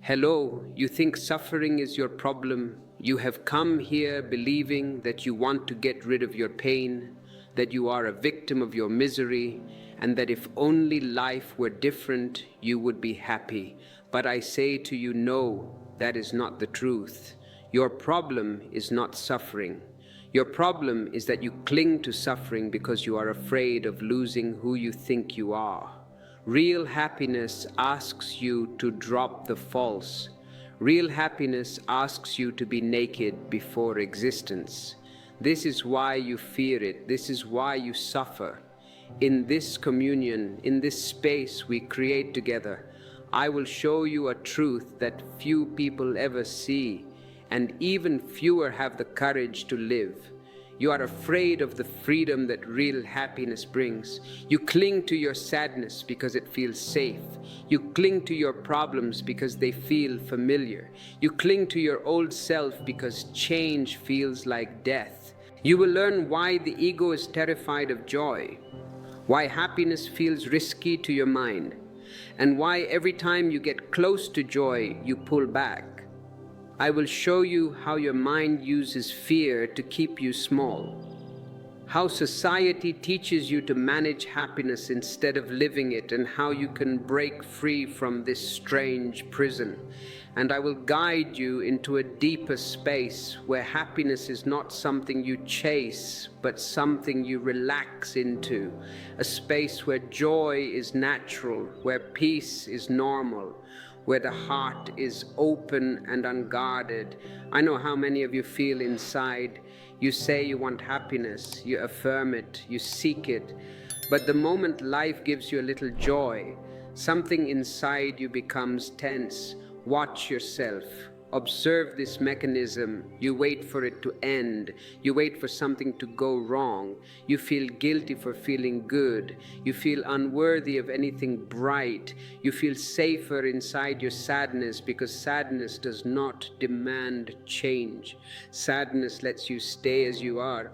Hello, you think suffering is your problem. You have come here believing that you want to get rid of your pain, that you are a victim of your misery, and that if only life were different, you would be happy. But I say to you, no, that is not the truth. Your problem is not suffering. Your problem is that you cling to suffering because you are afraid of losing who you think you are. Real happiness asks you to drop the false. Real happiness asks you to be naked before existence. This is why you fear it. This is why you suffer. In this communion, in this space we create together, I will show you a truth that few people ever see, and even fewer have the courage to live. You are afraid of the freedom that real happiness brings. You cling to your sadness because it feels safe. You cling to your problems because they feel familiar. You cling to your old self because change feels like death. You will learn why the ego is terrified of joy, why happiness feels risky to your mind, and why every time you get close to joy, you pull back. I will show you how your mind uses fear to keep you small, how society teaches you to manage happiness instead of living it, and how you can break free from this strange prison. And I will guide you into a deeper space where happiness is not something you chase, but something you relax into, a space where joy is natural, where peace is normal, where the heart is open and unguarded. I know how many of you feel inside. You say you want happiness, you affirm it, you seek it, but the moment life gives you a little joy, something inside you becomes tense. Watch yourself. Observe this mechanism. You wait for it to end. You wait for something to go wrong. You feel guilty for feeling good. You feel unworthy of anything bright. You feel safer inside your sadness because sadness does not demand change. Sadness lets you stay as you are,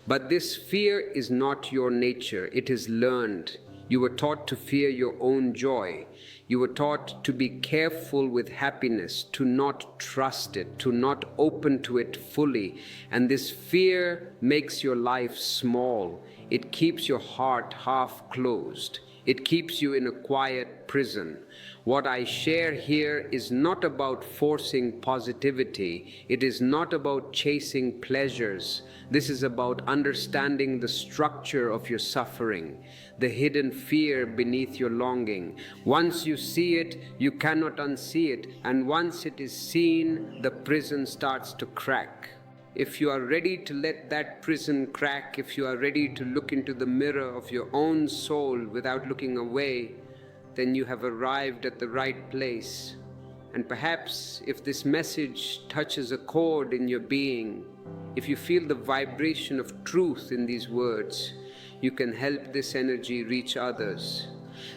But this fear is not your nature. It is learned. You were taught to fear your own joy. You were taught to be careful with happiness, to not trust it, to not open to it fully. And this fear makes your life small. It keeps your heart half closed. It keeps you in a quiet prison. What I share here is not about forcing positivity. It is not about chasing pleasures. This is about understanding the structure of your suffering, the hidden fear beneath your longing. Once you see it, you cannot unsee it. And once it is seen, the prison starts to crack. If you are ready to let that prison crack, if you are ready to look into the mirror of your own soul without looking away, then you have arrived at the right place. And perhaps if this message touches a chord in your being, if you feel the vibration of truth in these words, you can help this energy reach others.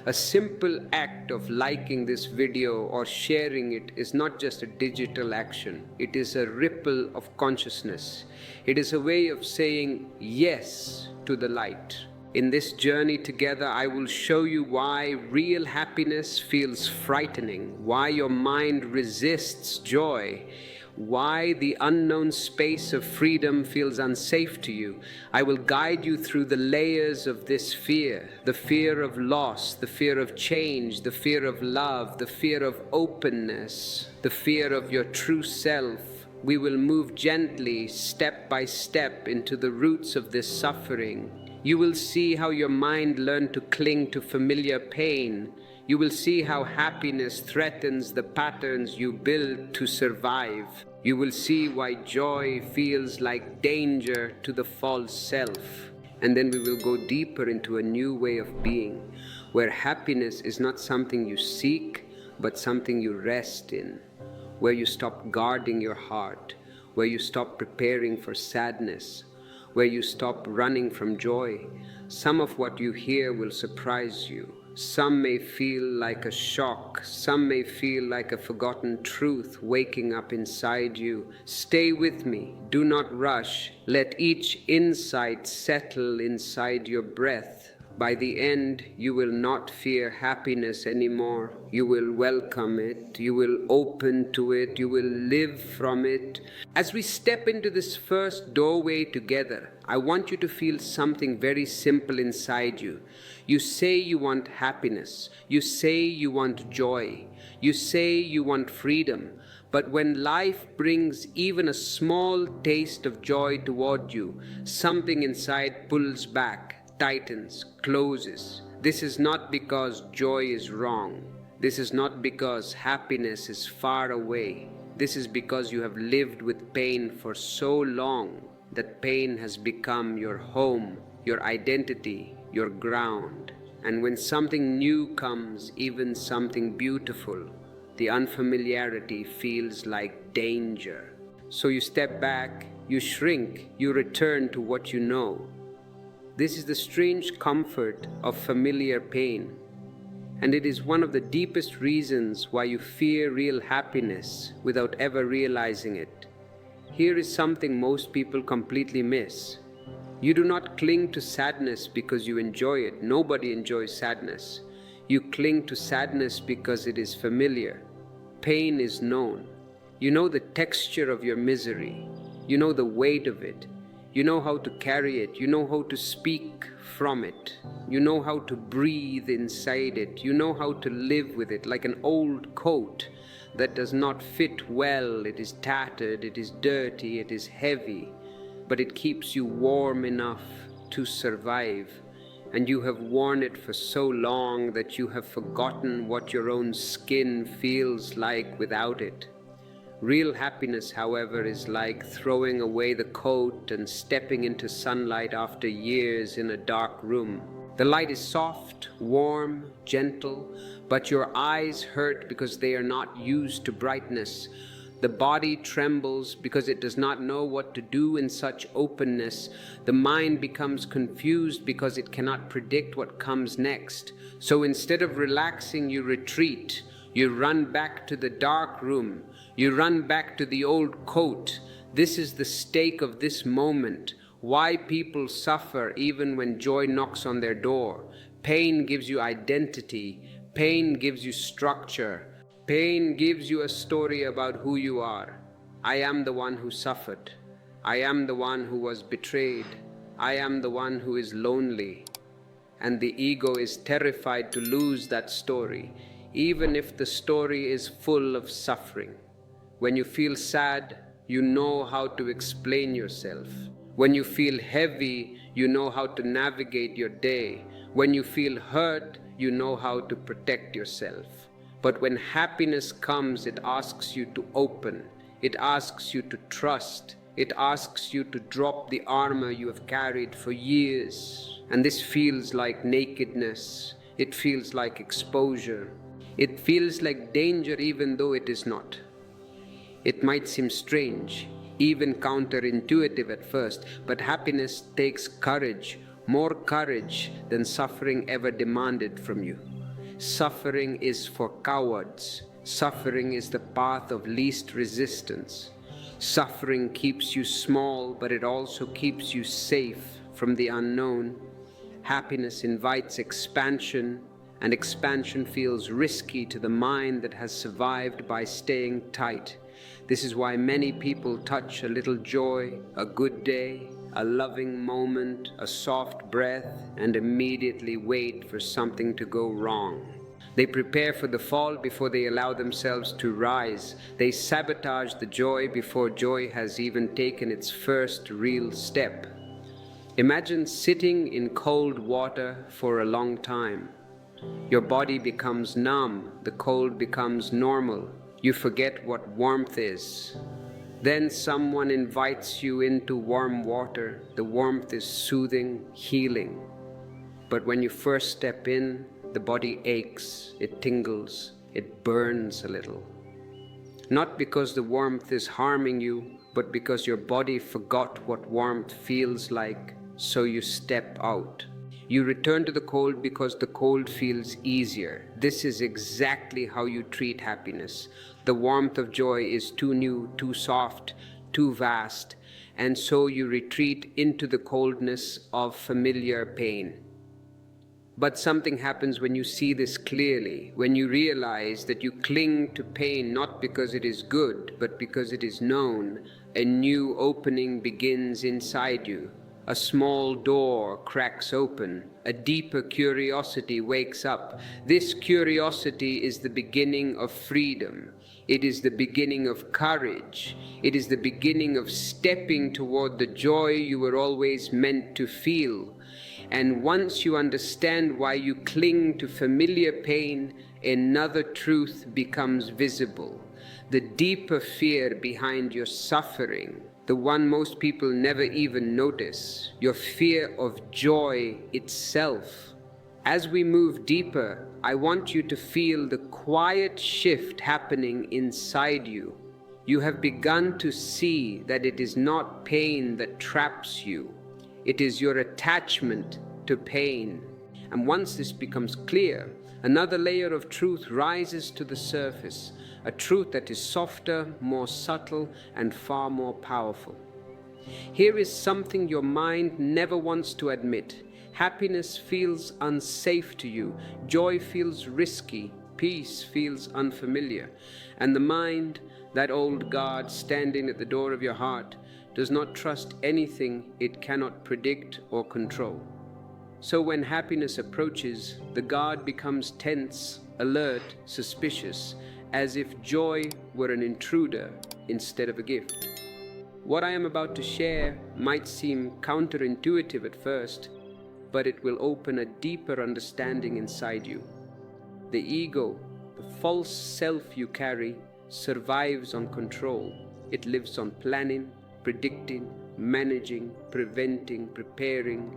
A simple act of liking this video or sharing it is not just a digital action. It is a ripple of consciousness. It is a way of saying yes to the light. In this journey together, I will show you why real happiness feels frightening, why your mind resists joy, why the unknown space of freedom feels unsafe to you. I will guide you through the layers of this fear, the fear of loss, the fear of change, the fear of love, the fear of openness, the fear of your true self. We will move gently, step by step, into the roots of this suffering. You will see how your mind learned to cling to familiar pain. You will see how happiness threatens the patterns you build to survive. You will see why joy feels like danger to the false self. And then we will go deeper into a new way of being, where happiness is not something you seek, but something you rest in, where you stop guarding your heart, where you stop preparing for sadness, where you stop running from joy. Some of what you hear will surprise you. Some may feel like a shock. Some may feel like a forgotten truth waking up inside you. Stay with me. Do not rush. Let each insight settle inside your breath. By the end, you will not fear happiness anymore. You will welcome it. You will open to it. You will live from it. As we step into this first doorway together, I want you to feel something very simple inside you. You say you want happiness. You say you want joy. You say you want freedom. But when life brings even a small taste of joy toward you, something inside pulls back, tightens, closes. This is not because joy is wrong. This is not because happiness is far away. This is because you have lived with pain for so long that pain has become your home, your identity, your ground. And when something new comes, even something beautiful, the unfamiliarity feels like danger. So you step back, you shrink, you return to what you know. This is the strange comfort of familiar pain, and it is one of the deepest reasons why you fear real happiness without ever realizing it. Here is something most people completely miss. You do not cling to sadness because you enjoy it. Nobody enjoys sadness. You cling to sadness because it is familiar. Pain is known. You know the texture of your misery. You know the weight of it. You know how to carry it. You know how to speak from it. You know how to breathe inside it. You know how to live with it like an old coat that does not fit well. It is tattered, it is dirty, it is heavy, but it keeps you warm enough to survive. And you have worn it for so long that you have forgotten what your own skin feels like without it. Real happiness, however, is like throwing away the coat and stepping into sunlight after years in a dark room. The light is soft, warm, gentle, but your eyes hurt because they are not used to brightness. The body trembles because it does not know what to do in such openness. The mind becomes confused because it cannot predict what comes next. So instead of relaxing, you retreat. You run back to the dark room. You run back to the old coat. This is the stake of this moment. Why people suffer even when joy knocks on their door. Pain gives you identity. Pain gives you structure. Pain gives you a story about who you are. I am the one who suffered. I am the one who was betrayed. I am the one who is lonely. And the ego is terrified to lose that story, even if the story is full of suffering. When you feel sad, you know how to explain yourself. When you feel heavy, you know how to navigate your day. When you feel hurt, you know how to protect yourself. But when happiness comes, it asks you to open. It asks you to trust. It asks you to drop the armor you have carried for years. And this feels like nakedness. It feels like exposure. It feels like danger even though it is not. It might seem strange, even counterintuitive at first, but happiness takes courage, more courage than suffering ever demanded from you. Suffering is for cowards. Suffering is the path of least resistance. Suffering keeps you small, but it also keeps you safe from the unknown. Happiness invites expansion, and expansion feels risky to the mind that has survived by staying tight. This is why many people touch a little joy, a good day, a loving moment, a soft breath, and immediately wait for something to go wrong. They prepare for the fall before they allow themselves to rise. They sabotage the joy before joy has even taken its first real step. Imagine sitting in cold water for a long time. Your body becomes numb, the cold becomes normal. You forget what warmth is. Then someone invites you into warm water. The warmth is soothing, healing. But when you first step in, the body aches, it tingles, it burns a little. Not because the warmth is harming you, but because your body forgot what warmth feels like, so you step out. You return to the cold because the cold feels easier. This is exactly how you treat happiness. The warmth of joy is too new, too soft, too vast, and so you retreat into the coldness of familiar pain. But something happens when you see this clearly, when you realize that you cling to pain not because it is good, but because it is known. A new opening begins inside you. A small door cracks open. A deeper curiosity wakes up. This curiosity is the beginning of freedom. It is the beginning of courage. It is the beginning of stepping toward the joy you were always meant to feel. And once you understand why you cling to familiar pain, another truth becomes visible. The deeper fear behind your suffering, the one most people never even notice, your fear of joy itself. As we move deeper, I want you to feel the quiet shift happening inside you. You have begun to see that it is not pain that traps you. It is your attachment to pain. And once this becomes clear, another layer of truth rises to the surface, a truth that is softer, more subtle, and far more powerful. Here is something your mind never wants to admit. Happiness feels unsafe to you, joy feels risky, peace feels unfamiliar, and the mind, that old guard standing at the door of your heart, does not trust anything it cannot predict or control. So when happiness approaches, the guard becomes tense, alert, suspicious, as if joy were an intruder instead of a gift. What I am about to share might seem counterintuitive at first, but it will open a deeper understanding inside you. The ego, the false self you carry, survives on control. It lives on planning, predicting, managing, preventing, preparing,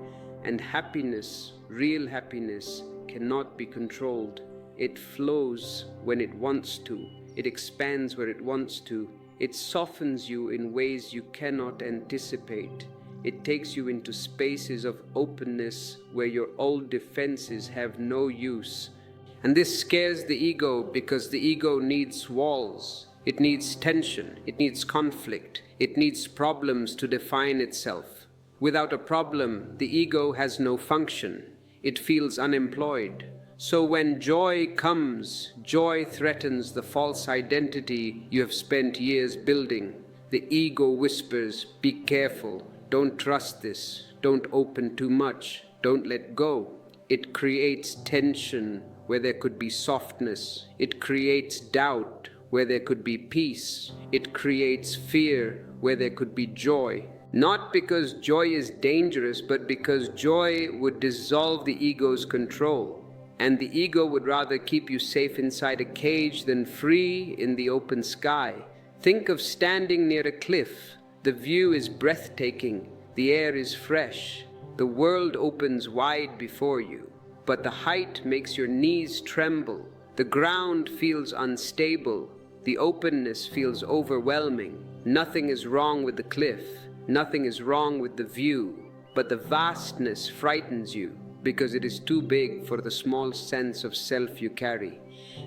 and happiness, real happiness, cannot be controlled. It flows when it wants to. It expands where it wants to. It softens you in ways you cannot anticipate. It takes you into spaces of openness where your old defenses have no use. And this scares the ego because the ego needs walls. It needs tension. It needs conflict. It needs problems to define itself. Without a problem, the ego has no function. It feels unemployed. So when joy comes, joy threatens the false identity you have spent years building. The ego whispers, "Be careful, don't trust this, don't open too much, don't let go." It creates tension where there could be softness. It creates doubt where there could be peace. It creates fear where there could be joy. Not because joy is dangerous, but because joy would dissolve the ego's control. And the ego would rather keep you safe inside a cage than free in the open sky. Think of standing near a cliff. The view is breathtaking. The air is fresh. The world opens wide before you. But the height makes your knees tremble. The ground feels unstable. The openness feels overwhelming. Nothing is wrong with the cliff. Nothing is wrong with the view. But the vastness frightens you because it is too big for the small sense of self you carry.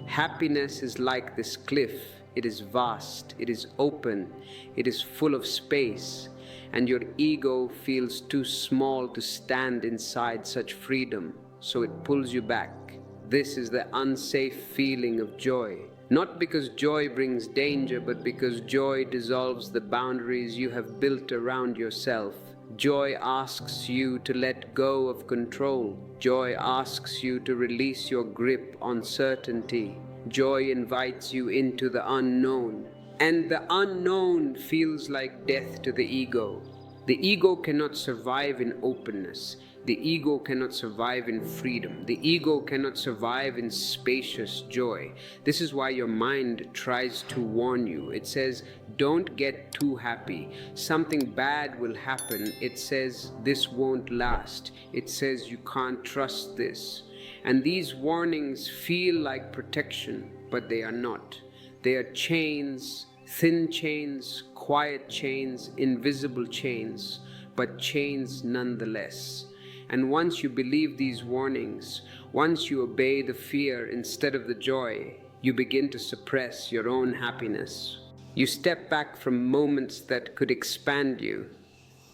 Happiness is like this cliff. It is vast. It is open. It is full of space. And your ego feels too small to stand inside such freedom, so it pulls you back. This is the unsafe feeling of joy. Not because joy brings danger, but because joy dissolves the boundaries you have built around yourself. Joy asks you to let go of control. Joy asks you to release your grip on certainty. Joy invites you into the unknown. And the unknown feels like death to the ego. The ego cannot survive in openness. The ego cannot survive in freedom. The ego cannot survive in spacious joy. This is why your mind tries to warn you. It says, don't get too happy. Something bad will happen. It says, this won't last. It says, you can't trust this. And these warnings feel like protection, but they are not. They are chains, thin chains, quiet chains, invisible chains, but chains nonetheless. And once you believe these warnings, once you obey the fear instead of the joy, you begin to suppress your own happiness. You step back from moments that could expand you.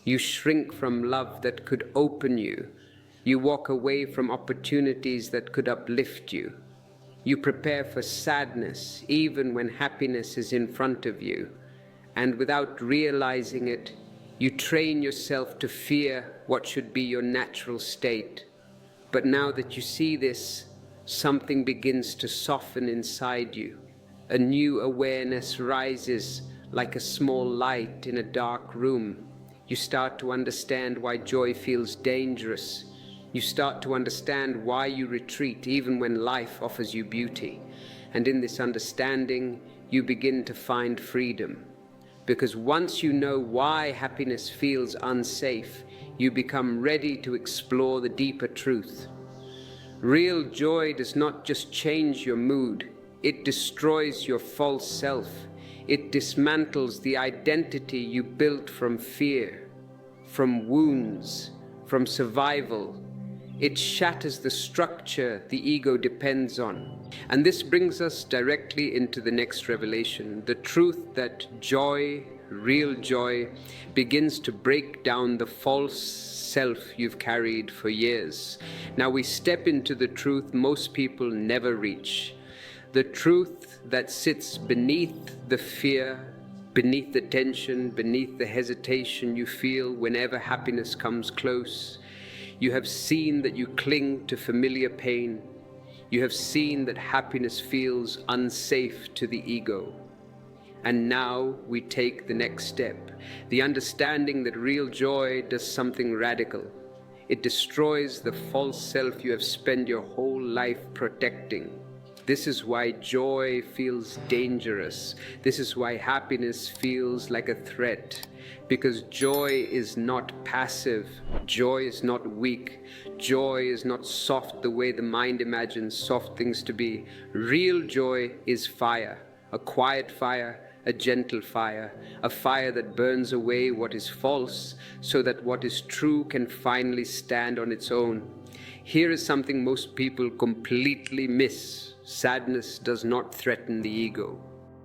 You shrink from love that could open you. You walk away from opportunities that could uplift you. You prepare for sadness even when happiness is in front of you. And without realizing it, you train yourself to fear what should be your natural state. But now that you see this, something begins to soften inside you. A new awareness rises like a small light in a dark room. You start to understand why joy feels dangerous. You start to understand why you retreat even when life offers you beauty. And in this understanding, you begin to find freedom. Because once you know why happiness feels unsafe, you become ready to explore the deeper truth. Real joy does not just change your mood, it destroys your false self. It dismantles the identity you built from fear, from wounds, from survival. It shatters the structure the ego depends on. And this brings us directly into the next revelation, the truth that joy, real joy, begins to break down the false self you've carried for years. Now we step into the truth most people never reach. The truth that sits beneath the fear, beneath the tension, beneath the hesitation you feel whenever happiness comes close. You have seen that you cling to familiar pain. You have seen that happiness feels unsafe to the ego. And now we take the next step, the understanding that real joy does something radical. It destroys the false self you have spent your whole life protecting. This is why joy feels dangerous. This is why happiness feels like a threat. Because joy is not passive. Joy is not weak. Joy is not soft the way the mind imagines soft things to be. Real joy is fire, a quiet fire, a gentle fire, a fire that burns away what is false so that what is true can finally stand on its own. Here is something most people completely miss. Sadness does not threaten the ego.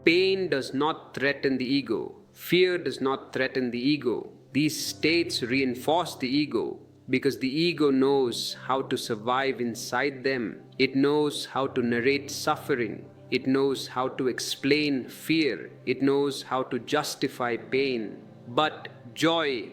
Pain does not threaten the ego. Fear does not threaten the ego. These states reinforce the ego because the ego knows how to survive inside them. It knows how to narrate suffering. It knows how to explain fear. It knows how to justify pain. But joy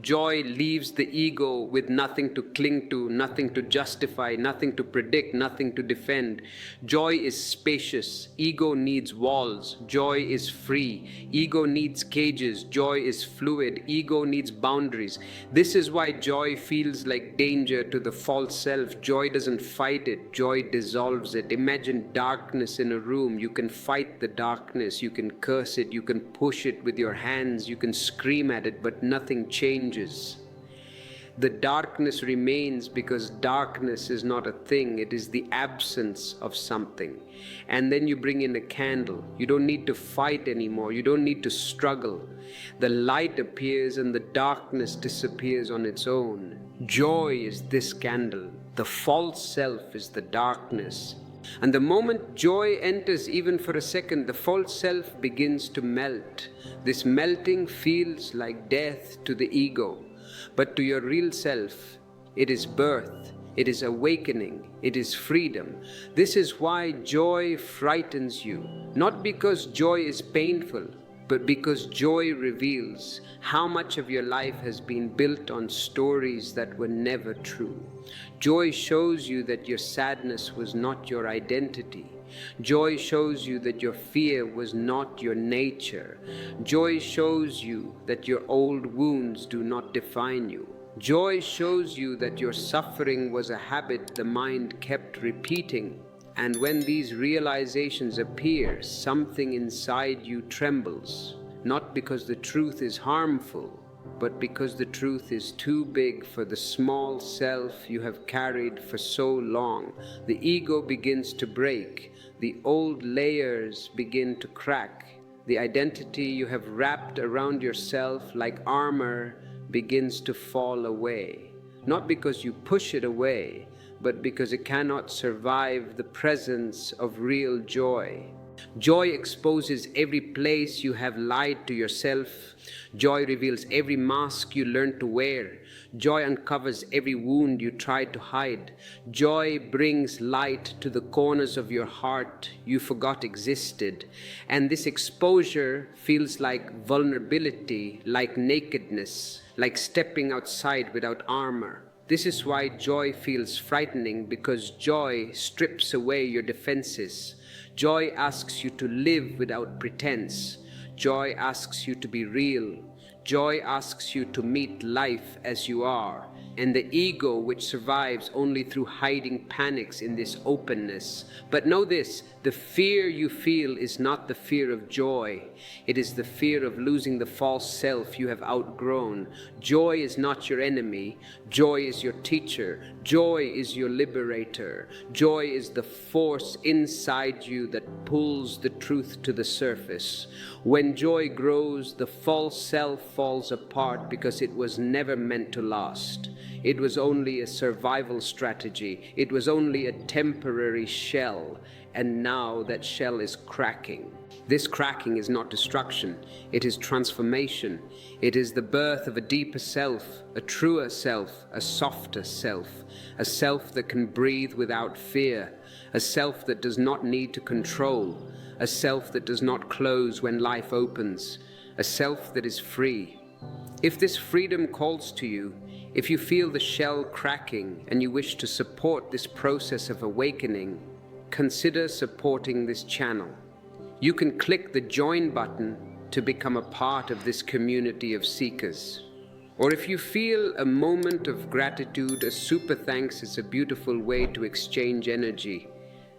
leaves the ego with nothing to cling to, nothing to justify, nothing to predict, nothing to defend. Joy is spacious. Ego needs walls. Joy is free. Ego needs cages. Joy is fluid. Ego needs boundaries. This is why joy feels like danger to the false self. Joy doesn't fight it. Joy dissolves it. Imagine darkness in a room. You can fight the darkness. You can curse it. You can push it with your hands. You can scream at it, but nothing changes. The darkness remains because darkness is not a thing, it is the absence of something. And then you bring in a candle. You don't need to fight anymore, you don't need to struggle. The light appears and the darkness disappears on its own. Joy is this candle. The false self is the darkness. And the moment joy enters even for a second, the false self begins to melt. This melting feels like death to the ego. But to your real self, it is birth, it is awakening, it is freedom. This is why joy frightens you. Not because joy is painful, but because joy reveals how much of your life has been built on stories that were never true. Joy shows you that your sadness was not your identity. Joy shows you that your fear was not your nature. Joy shows you that your old wounds do not define you. Joy shows you that your suffering was a habit the mind kept repeating. And when these realizations appear, something inside you trembles, not because the truth is harmful, but because the truth is too big for the small self you have carried for so long. The ego begins to break. The old layers begin to crack. The identity you have wrapped around yourself like armor begins to fall away. Not because you push it away, but because it cannot survive the presence of real joy. Joy exposes every place you have lied to yourself. Joy reveals every mask you learned to wear. Joy uncovers every wound you tried to hide. Joy brings light to the corners of your heart you forgot existed. And this exposure feels like vulnerability, like nakedness, like stepping outside without armor. This is why joy feels frightening, because joy strips away your defenses. Joy asks you to live without pretense. Joy asks you to be real. Joy asks you to meet life as you are. And the ego, which survives only through hiding, panics in this openness. But know this, the fear you feel is not the fear of joy. It is the fear of losing the false self you have outgrown. Joy is not your enemy. Joy is your teacher. Joy is your liberator. Joy is the force inside you that pulls the truth to the surface. When joy grows, the false self falls apart because it was never meant to last. It was only a survival strategy. It was only a temporary shell, and now that shell is cracking. This cracking is not destruction, it is transformation. It is the birth of a deeper self, a truer self, a softer self, a self that can breathe without fear, a self that does not need to control, a self that does not close when life opens, a self that is free. If this freedom calls to you, if you feel the shell cracking and you wish to support this process of awakening, consider supporting this channel. You can click the join button to become a part of this community of seekers. Or if you feel a moment of gratitude, a super thanks is a beautiful way to exchange energy.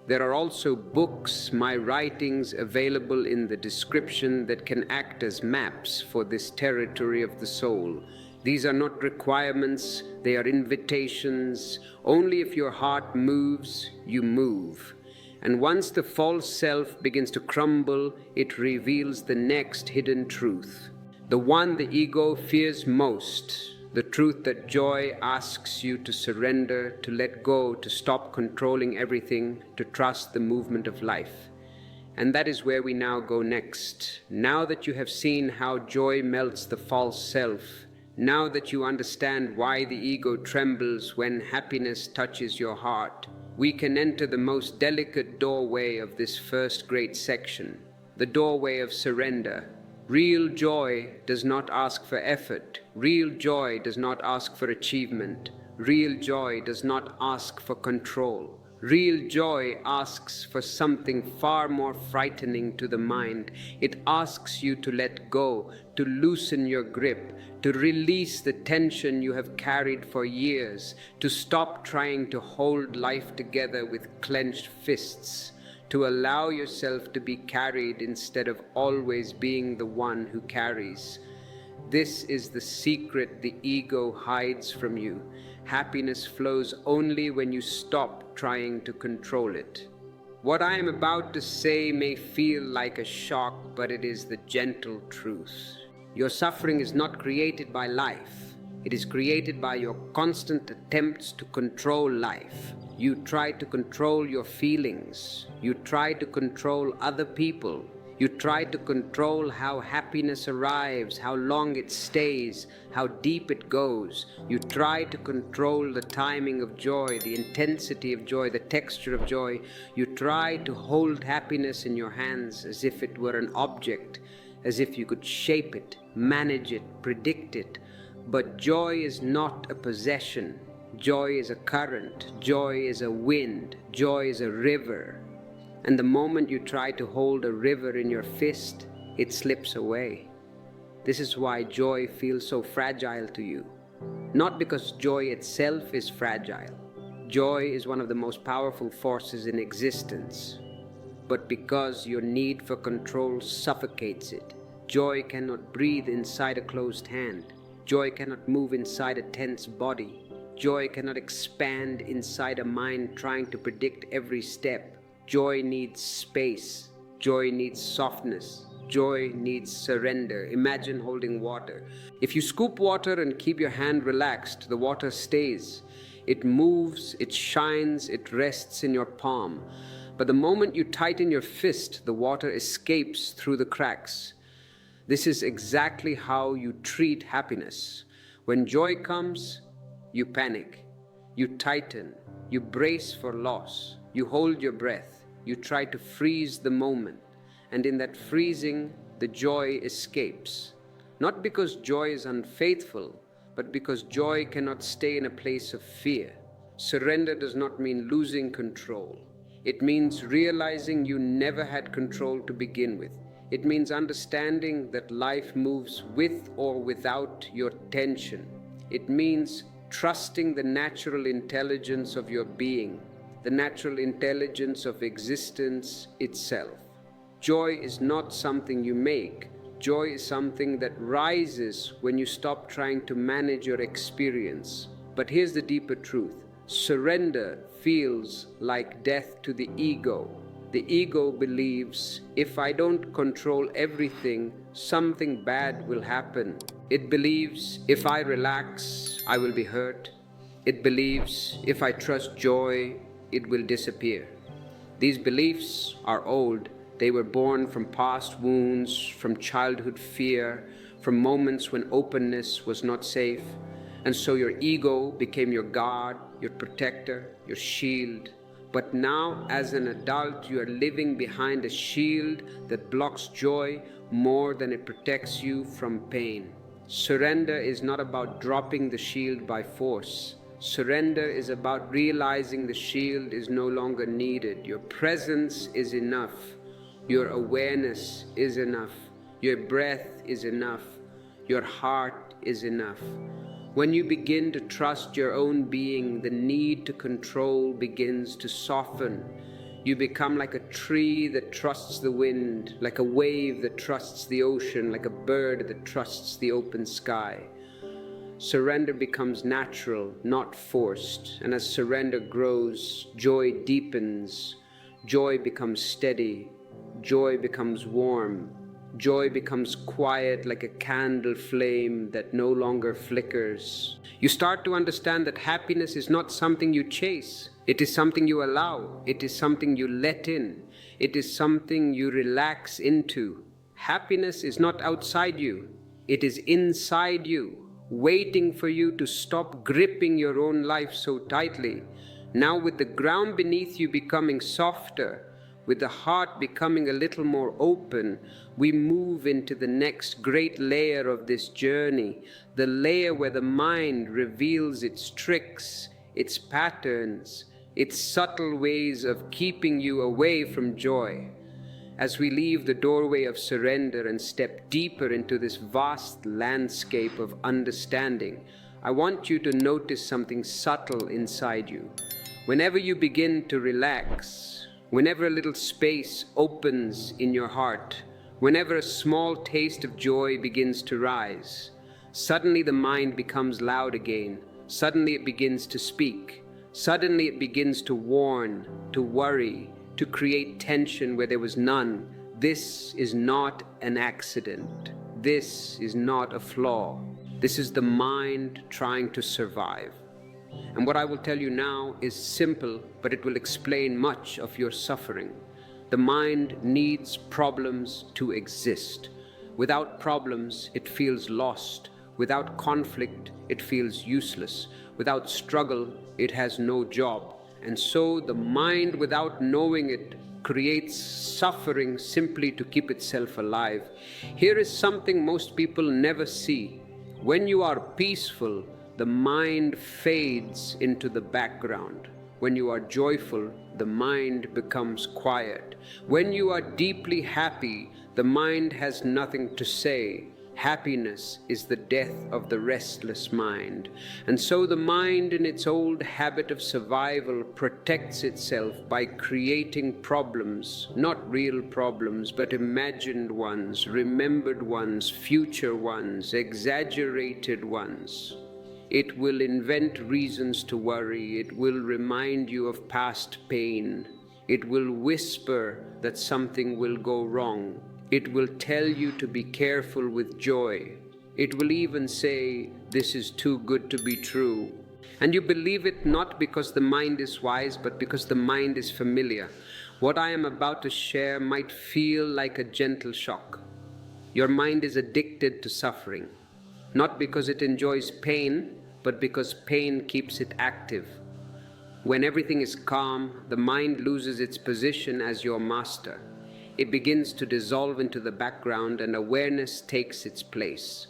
There are also books, my writings available in the description that can act as maps for this territory of the soul. These are not requirements, they are invitations. Only if your heart moves, you move. And once the false self begins to crumble, it reveals the next hidden truth. The one the ego fears most. The truth that joy asks you to surrender, to let go, to stop controlling everything, to trust the movement of life. And that is where we now go next. Now that you have seen how joy melts the false self, now that you understand why the ego trembles when happiness touches your heart, we can enter the most delicate doorway of this first great section, the doorway of surrender. Real joy does not ask for effort. Real joy does not ask for achievement. Real joy does not ask for control. Real joy asks for something far more frightening to the mind. It asks you to let go, to loosen your grip, to release the tension you have carried for years, to stop trying to hold life together with clenched fists, to allow yourself to be carried instead of always being the one who carries. This is the secret the ego hides from you. Happiness flows only when you stop trying to control it. What I am about to say may feel like a shock, but it is the gentle truth. Your suffering is not created by life. It is created by your constant attempts to control life. You try to control your feelings. You try to control other people. You try to control how happiness arrives, how long it stays, how deep it goes. You try to control the timing of joy, the intensity of joy, the texture of joy. You try to hold happiness in your hands as if it were an object, as if you could shape it, manage it, predict it. But joy is not a possession. Joy is a current. Joy is a wind. Joy is a river. And the moment you try to hold a river in your fist, it slips away. This is why joy feels so fragile to you. Not because joy itself is fragile. Joy is one of the most powerful forces in existence. But because your need for control suffocates it. Joy cannot breathe inside a closed hand. Joy cannot move inside a tense body. Joy cannot expand inside a mind trying to predict every step. Joy needs space. Joy needs softness. Joy needs surrender. Imagine holding water. If you scoop water and keep your hand relaxed, the water stays. It moves, it shines, it rests in your palm. But the moment you tighten your fist, the water escapes through the cracks. This is exactly how you treat happiness. When joy comes, you panic, you tighten, you brace for loss, you hold your breath, you try to freeze the moment, and in that freezing, the joy escapes. Not because joy is unfaithful, but because joy cannot stay in a place of fear. Surrender does not mean losing control. It means realizing you never had control to begin with. It means understanding that life moves with or without your tension. It means trusting the natural intelligence of your being, the natural intelligence of existence itself. Joy is not something you make. Joy is something that rises when you stop trying to manage your experience. But here's the deeper truth. Surrender feels like death to the ego. The ego believes, if I don't control everything, something bad will happen. It believes, if I relax, I will be hurt. It believes, if I trust joy, it will disappear. These beliefs are old. They were born from past wounds, from childhood fear, from moments when openness was not safe. And so your ego became your guard, your protector, your shield. But now, as an adult, you are living behind a shield that blocks joy more than it protects you from pain. Surrender is not about dropping the shield by force. Surrender is about realizing the shield is no longer needed. Your presence is enough. Your awareness is enough. Your breath is enough. Your heart is enough. When you begin to trust your own being, the need to control begins to soften. You become like a tree that trusts the wind, like a wave that trusts the ocean, like a bird that trusts the open sky. Surrender becomes natural, not forced, and as surrender grows, joy deepens, joy becomes steady, joy becomes warm. Joy becomes quiet like a candle flame that no longer flickers. You start to understand that happiness is not something you chase. It is something you allow. It is something you let in. It is something you relax into. Happiness is not outside you. It is inside you, waiting for you to stop gripping your own life so tightly. Now, with the ground beneath you becoming softer, with the heart becoming a little more open, we move into the next great layer of this journey, the layer where the mind reveals its tricks, its patterns, its subtle ways of keeping you away from joy. As we leave the doorway of surrender and step deeper into this vast landscape of understanding, I want you to notice something subtle inside you. Whenever you begin to relax, whenever a little space opens in your heart, whenever a small taste of joy begins to rise, suddenly the mind becomes loud again. Suddenly it begins to speak. Suddenly it begins to warn, to worry, to create tension where there was none. This is not an accident. This is not a flaw. This is the mind trying to survive. And what I will tell you now is simple, but it will explain much of your suffering. The mind needs problems to exist. Without problems, it feels lost. Without conflict, it feels useless. Without struggle, it has no job. And so the mind, without knowing it, creates suffering simply to keep itself alive. Here is something most people never see. When you are peaceful, the mind fades into the background. When you are joyful, the mind becomes quiet. When you are deeply happy, the mind has nothing to say. Happiness is the death of the restless mind. And so the mind, in its old habit of survival, protects itself by creating problems, not real problems, but imagined ones, remembered ones, future ones, exaggerated ones. It will invent reasons to worry. It will remind you of past pain. It will whisper that something will go wrong. It will tell you to be careful with joy. It will even say, "This is too good to be true." And you believe it not because the mind is wise, but because the mind is familiar. What I am about to share might feel like a gentle shock. Your mind is addicted to suffering, not because it enjoys pain, but because pain keeps it active. When everything is calm, the mind loses its position as your master. It begins to dissolve into the background and awareness takes its place.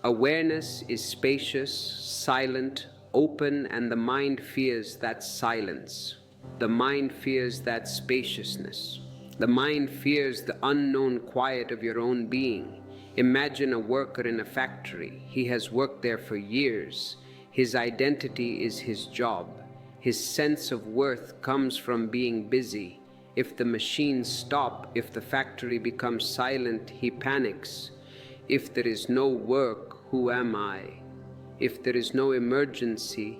Awareness is spacious, silent, open, and the mind fears that silence. The mind fears that spaciousness. The mind fears the unknown quiet of your own being. Imagine a worker in a factory. He has worked there for years. His identity is his job. His sense of worth comes from being busy. If the machines stop, if the factory becomes silent, he panics. If there is no work, who am I? If there is no emergency,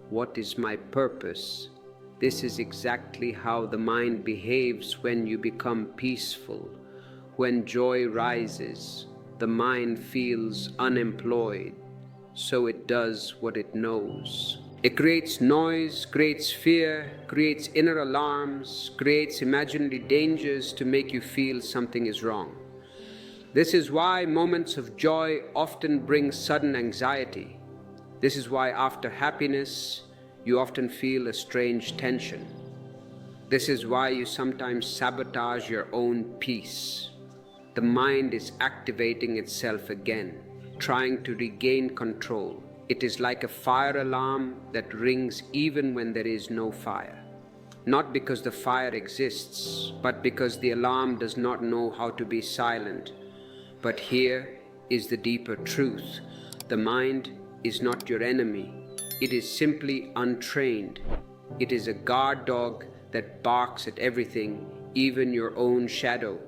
what is my purpose? This is exactly how the mind behaves when you become peaceful. When joy rises, the mind feels unemployed, so it does what it knows. It creates noise, creates fear, creates inner alarms, creates imaginary dangers to make you feel something is wrong. This is why moments of joy often bring sudden anxiety. This is why after happiness, you often feel a strange tension. This is why you sometimes sabotage your own peace. The mind is activating itself again, trying to regain control. It is like a fire alarm that rings even when there is no fire. Not because the fire exists, but because the alarm does not know how to be silent. But here is the deeper truth. The mind is not your enemy. It is simply untrained. It is a guard dog that barks at everything, even your own shadow.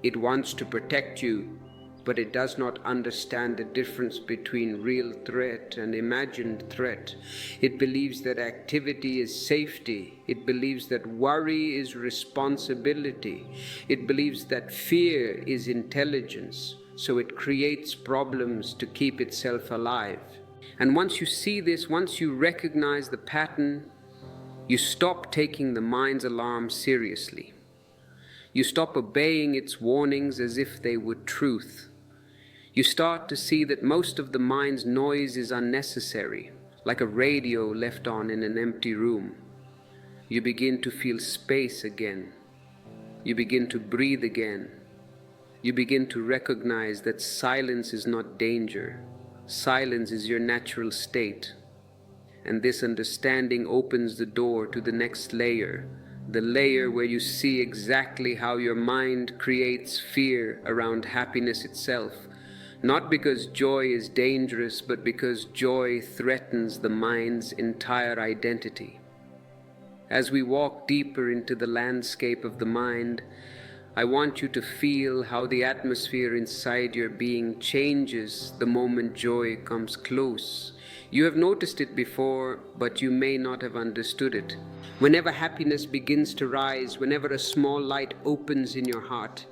It wants to protect you, but it does not understand the difference between real threat and imagined threat. It believes that activity is safety. It believes that worry is responsibility. It believes that fear is intelligence, so it creates problems to keep itself alive. And once you see this, once you recognize the pattern, you stop taking the mind's alarm seriously. You stop obeying its warnings as if they were truth. You start to see that most of the mind's noise is unnecessary, like a radio left on in an empty room. You begin to feel space again. You begin to breathe again. You begin to recognize that silence is not danger. Silence is your natural state. And this understanding opens the door to the next layer, the layer where you see exactly how your mind creates fear around happiness itself. Not because joy is dangerous, but because joy threatens the mind's entire identity. As we walk deeper into the landscape of the mind, I want you to feel how the atmosphere inside your being changes the moment joy comes close. You have noticed it before, but you may not have understood it. Whenever happiness begins to rise, whenever a small light opens in your heart,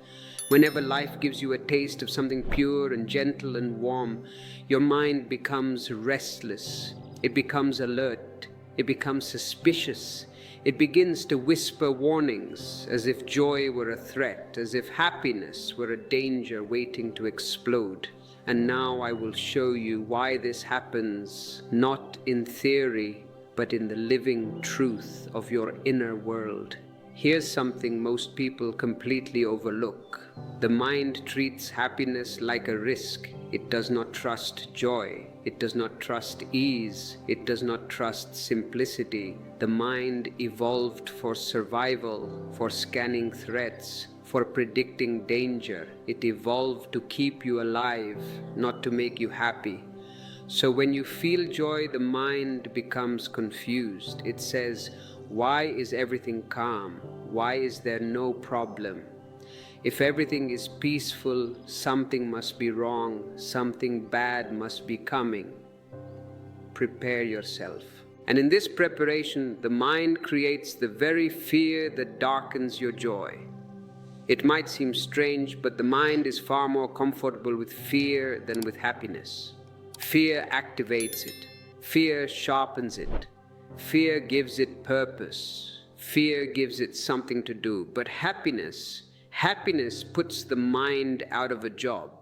whenever life gives you a taste of something pure and gentle and warm, your mind becomes restless. It becomes alert. It becomes suspicious. It begins to whisper warnings, as if joy were a threat, as if happiness were a danger waiting to explode. And now I will show you why this happens, not in theory, but in the living truth of your inner world. Here's something most people completely overlook. The mind treats happiness like a risk. It does not trust joy. It does not trust ease. It does not trust simplicity. The mind evolved for survival, for scanning threats, for predicting danger. It evolved to keep you alive, not to make you happy. So when you feel joy, the mind becomes confused. It says, why is everything calm? Why is there no problem? If everything is peaceful, something must be wrong. Something bad must be coming. Prepare yourself. And in this preparation, the mind creates the very fear that darkens your joy. It might seem strange, but the mind is far more comfortable with fear than with happiness. Fear activates it. Fear sharpens it. Fear gives it purpose. Fear gives it something to do. But happiness puts the mind out of a job.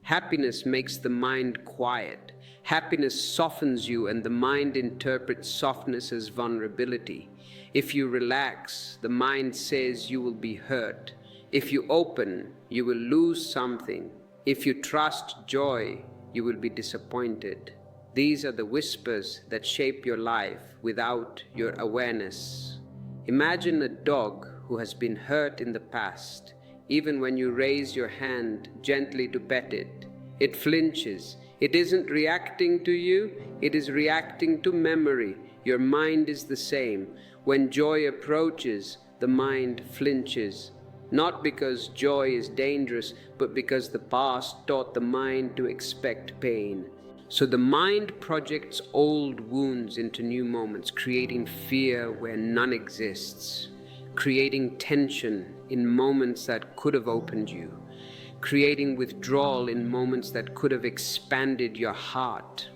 Happiness makes the mind quiet. Happiness softens you, and the mind interprets softness as vulnerability. If you relax, the mind says you will be hurt. If you open, you will lose something. If you trust joy, you will be disappointed. These are the whispers that shape your life without your awareness. Imagine a dog who has been hurt in the past. Even when you raise your hand gently to pet it, it flinches. It isn't reacting to you, it is reacting to memory. Your mind is the same. When joy approaches, the mind flinches. Not because joy is dangerous, but because the past taught the mind to expect pain. So the mind projects old wounds into new moments, creating fear where none exists, creating tension in moments that could have opened you, creating withdrawal in moments that could have expanded your heart.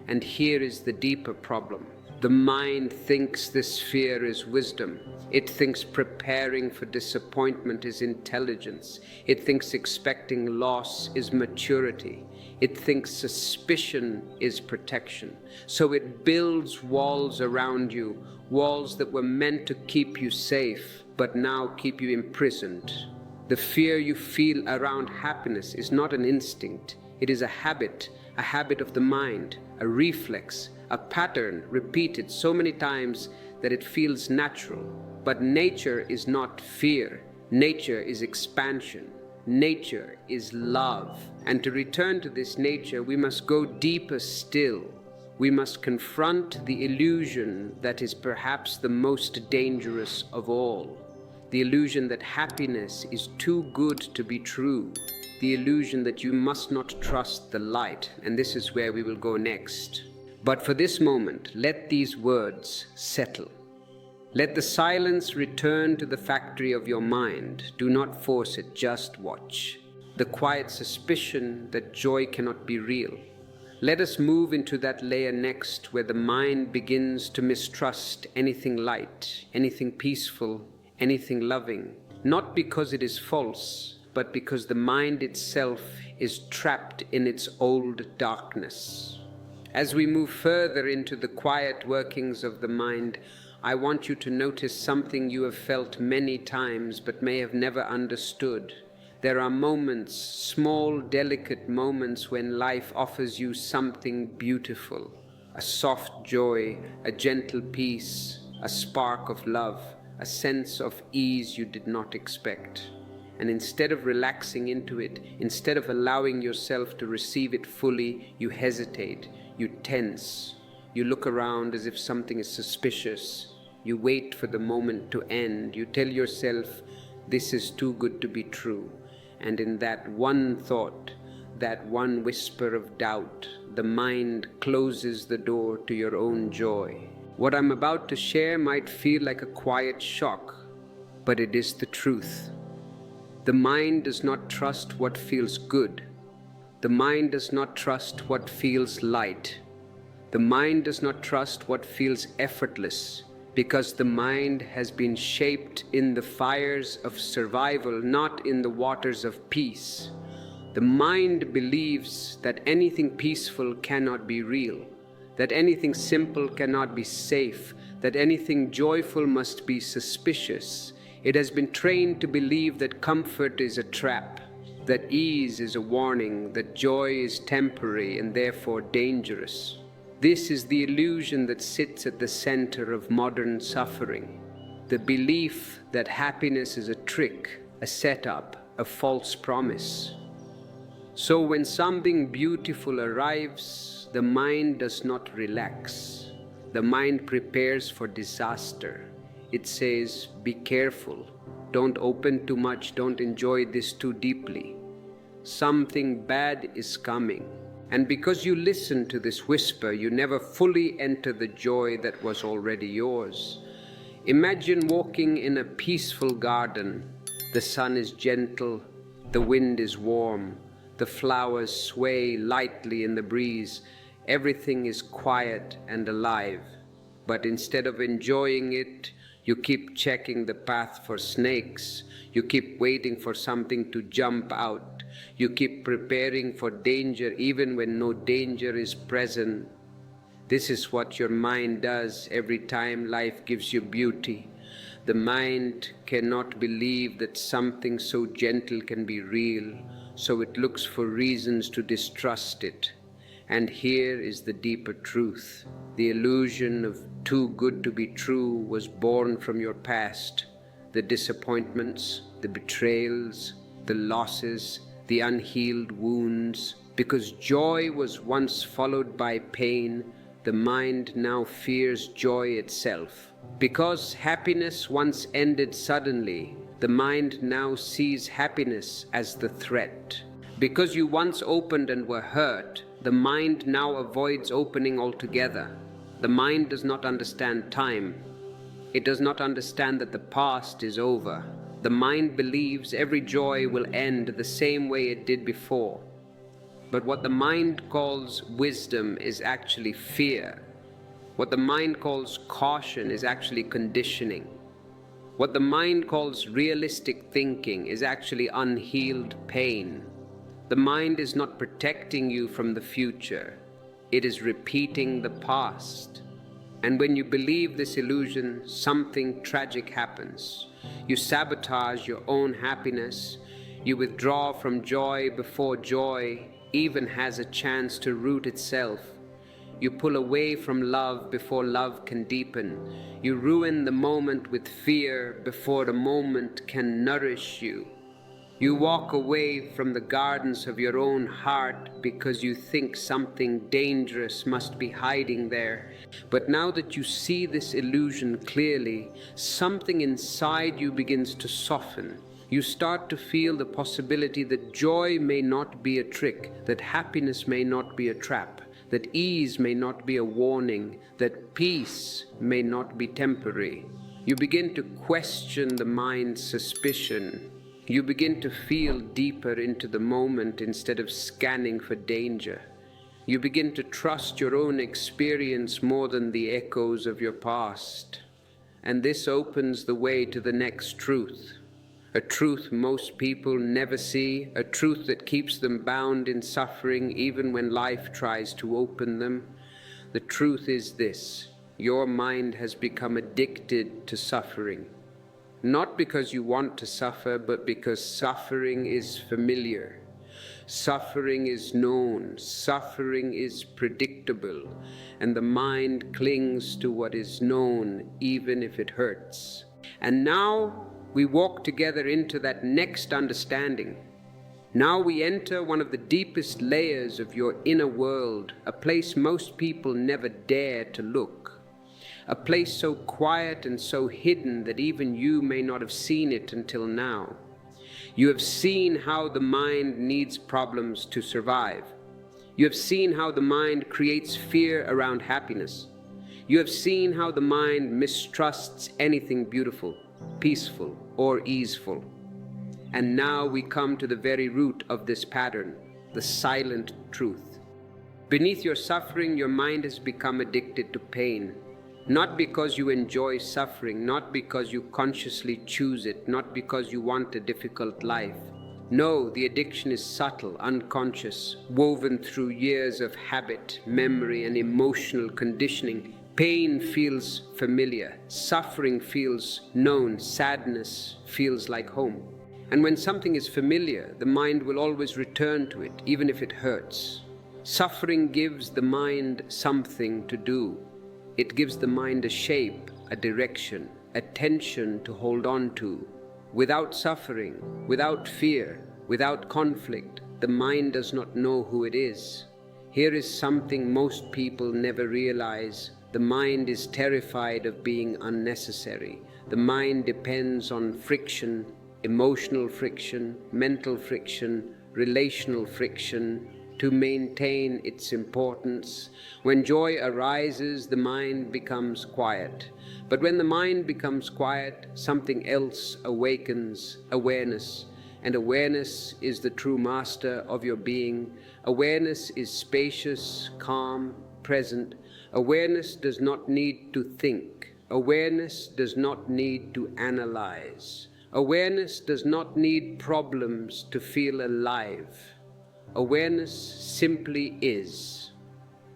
And here is the deeper problem. The mind thinks this fear is wisdom. It thinks preparing for disappointment is intelligence. It thinks expecting loss is maturity. It thinks suspicion is protection. So it builds walls around you, walls that were meant to keep you safe, but now keep you imprisoned. The fear you feel around happiness is not an instinct. It is a habit of the mind, a reflex, a pattern repeated so many times that it feels natural. But nature is not fear. Nature is expansion. Nature is love. And to return to this nature, we must go deeper still. We must confront the illusion that is perhaps the most dangerous of all. The illusion that happiness is too good to be true. The illusion that you must not trust the light. And this is where we will go next. But for this moment, let these words settle. Let the silence return to the factory of your mind. Do not force it, just watch. The quiet suspicion that joy cannot be real. Let us move into that layer next, where the mind begins to mistrust anything light, anything peaceful, anything loving. Not because it is false, but because the mind itself is trapped in its old darkness. As we move further into the quiet workings of the mind, I want you to notice something you have felt many times but may have never understood. There are moments, small, delicate moments, when life offers you something beautiful. A soft joy, a gentle peace, a spark of love, a sense of ease you did not expect. And instead of relaxing into it, instead of allowing yourself to receive it fully, you hesitate, you tense, you look around as if something is suspicious, you wait for the moment to end, you tell yourself, this is too good to be true. And in that one thought, that one whisper of doubt, the mind closes the door to your own joy. What I'm about to share might feel like a quiet shock, but it is the truth. The mind does not trust what feels good. The mind does not trust what feels light. The mind does not trust what feels effortless, because the mind has been shaped in the fires of survival, not in the waters of peace. The mind believes that anything peaceful cannot be real, that anything simple cannot be safe, that anything joyful must be suspicious. It has been trained to believe that comfort is a trap, that ease is a warning, that joy is temporary and therefore dangerous. This is the illusion that sits at the center of modern suffering. The belief that happiness is a trick, a setup, a false promise. So when something beautiful arrives, the mind does not relax. The mind prepares for disaster. It says, be careful, don't open too much, don't enjoy this too deeply. Something bad is coming. And because you listen to this whisper, you never fully enter the joy that was already yours. Imagine walking in a peaceful garden. The sun is gentle, the wind is warm, the flowers sway lightly in the breeze. Everything is quiet and alive. But instead of enjoying it, You keep checking the path for snakes. You keep waiting for something to jump out. You keep preparing for danger even when no danger is present. This is what your mind does every time life gives you beauty. The mind cannot believe that something so gentle can be real, so it looks for reasons to distrust it. And here is the deeper truth. The illusion of too good to be true was born from your past. The disappointments, the betrayals, the losses, the unhealed wounds. Because joy was once followed by pain, the mind now fears joy itself. Because happiness once ended suddenly, the mind now sees happiness as the threat. Because you once opened and were hurt, the mind now avoids opening altogether. The mind does not understand time. It does not understand that the past is over. The mind believes every joy will end the same way it did before. But what the mind calls wisdom is actually fear. What the mind calls caution is actually conditioning. What the mind calls realistic thinking is actually unhealed pain. The mind is not protecting you from the future. It is repeating the past. And when you believe this illusion, something tragic happens. You sabotage your own happiness. You withdraw from joy before joy even has a chance to root itself. You pull away from love before love can deepen. You ruin the moment with fear before the moment can nourish you. You walk away from the gardens of your own heart because you think something dangerous must be hiding there. But now that you see this illusion clearly, something inside you begins to soften. You start to feel the possibility that joy may not be a trick, that happiness may not be a trap, that ease may not be a warning, that peace may not be temporary. You begin to question the mind's suspicion. You begin to feel deeper into the moment instead of scanning for danger. You begin to trust your own experience more than the echoes of your past. And this opens the way to the next truth. A truth most people never see, a truth that keeps them bound in suffering even when life tries to open them. The truth is this: your mind has become addicted to suffering. Not because you want to suffer, but because suffering is familiar. Suffering is known. Suffering is predictable. And the mind clings to what is known, even if it hurts. And now we walk together into that next understanding. Now we enter one of the deepest layers of your inner world, a place most people never dare to look. A place so quiet and so hidden that even you may not have seen it until now. You have seen how the mind needs problems to survive. You have seen how the mind creates fear around happiness. You have seen how the mind mistrusts anything beautiful, peaceful, or easeful. And now we come to the very root of this pattern, the silent truth. Beneath your suffering, your mind has become addicted to pain. Not because you enjoy suffering, not because you consciously choose it, not because you want a difficult life. No, the addiction is subtle, unconscious, woven through years of habit, memory, and emotional conditioning. Pain feels familiar, suffering feels known, sadness feels like home. And when something is familiar, the mind will always return to it, even if it hurts. Suffering gives the mind something to do. It gives the mind a shape, a direction, a tension to hold on to. Without suffering, without fear, without conflict, the mind does not know who it is. Here is something most people never realize. The mind is terrified of being unnecessary. The mind depends on friction, emotional friction, mental friction, relational friction, to maintain its importance. When joy arises, the mind becomes quiet. But when the mind becomes quiet, something else awakens, awareness. And awareness is the true master of your being. Awareness is spacious, calm, present. Awareness does not need to think. Awareness does not need to analyze. Awareness does not need problems to feel alive. Awareness simply is.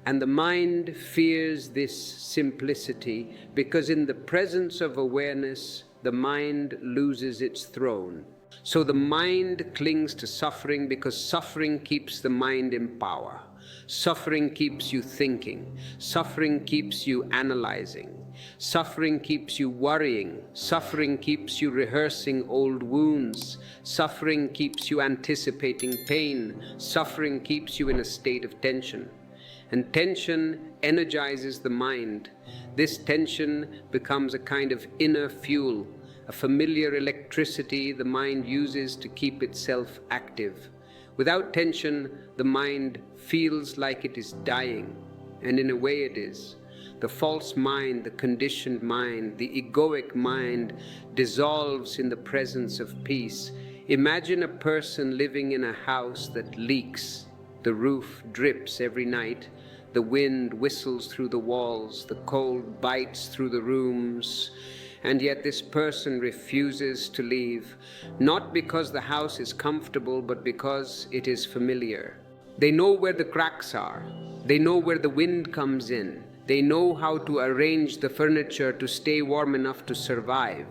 And the mind fears this simplicity because in the presence of awareness, the mind loses its throne. So the mind clings to suffering because suffering keeps the mind in power. Suffering keeps you thinking. Suffering keeps you analyzing. Suffering keeps you worrying. Suffering keeps you rehearsing old wounds. Suffering keeps you anticipating pain. Suffering keeps you in a state of tension. And tension energizes the mind. This tension becomes a kind of inner fuel, a familiar electricity the mind uses to keep itself active. Without tension, the mind feels like it is dying, and in a way it is. The false mind, the conditioned mind, the egoic mind dissolves in the presence of peace. Imagine a person living in a house that leaks. The roof drips every night. The wind whistles through the walls. The cold bites through the rooms. And yet this person refuses to leave, not because the house is comfortable, but because it is familiar. They know where the cracks are. They know where the wind comes in. They know how to arrange the furniture to stay warm enough to survive.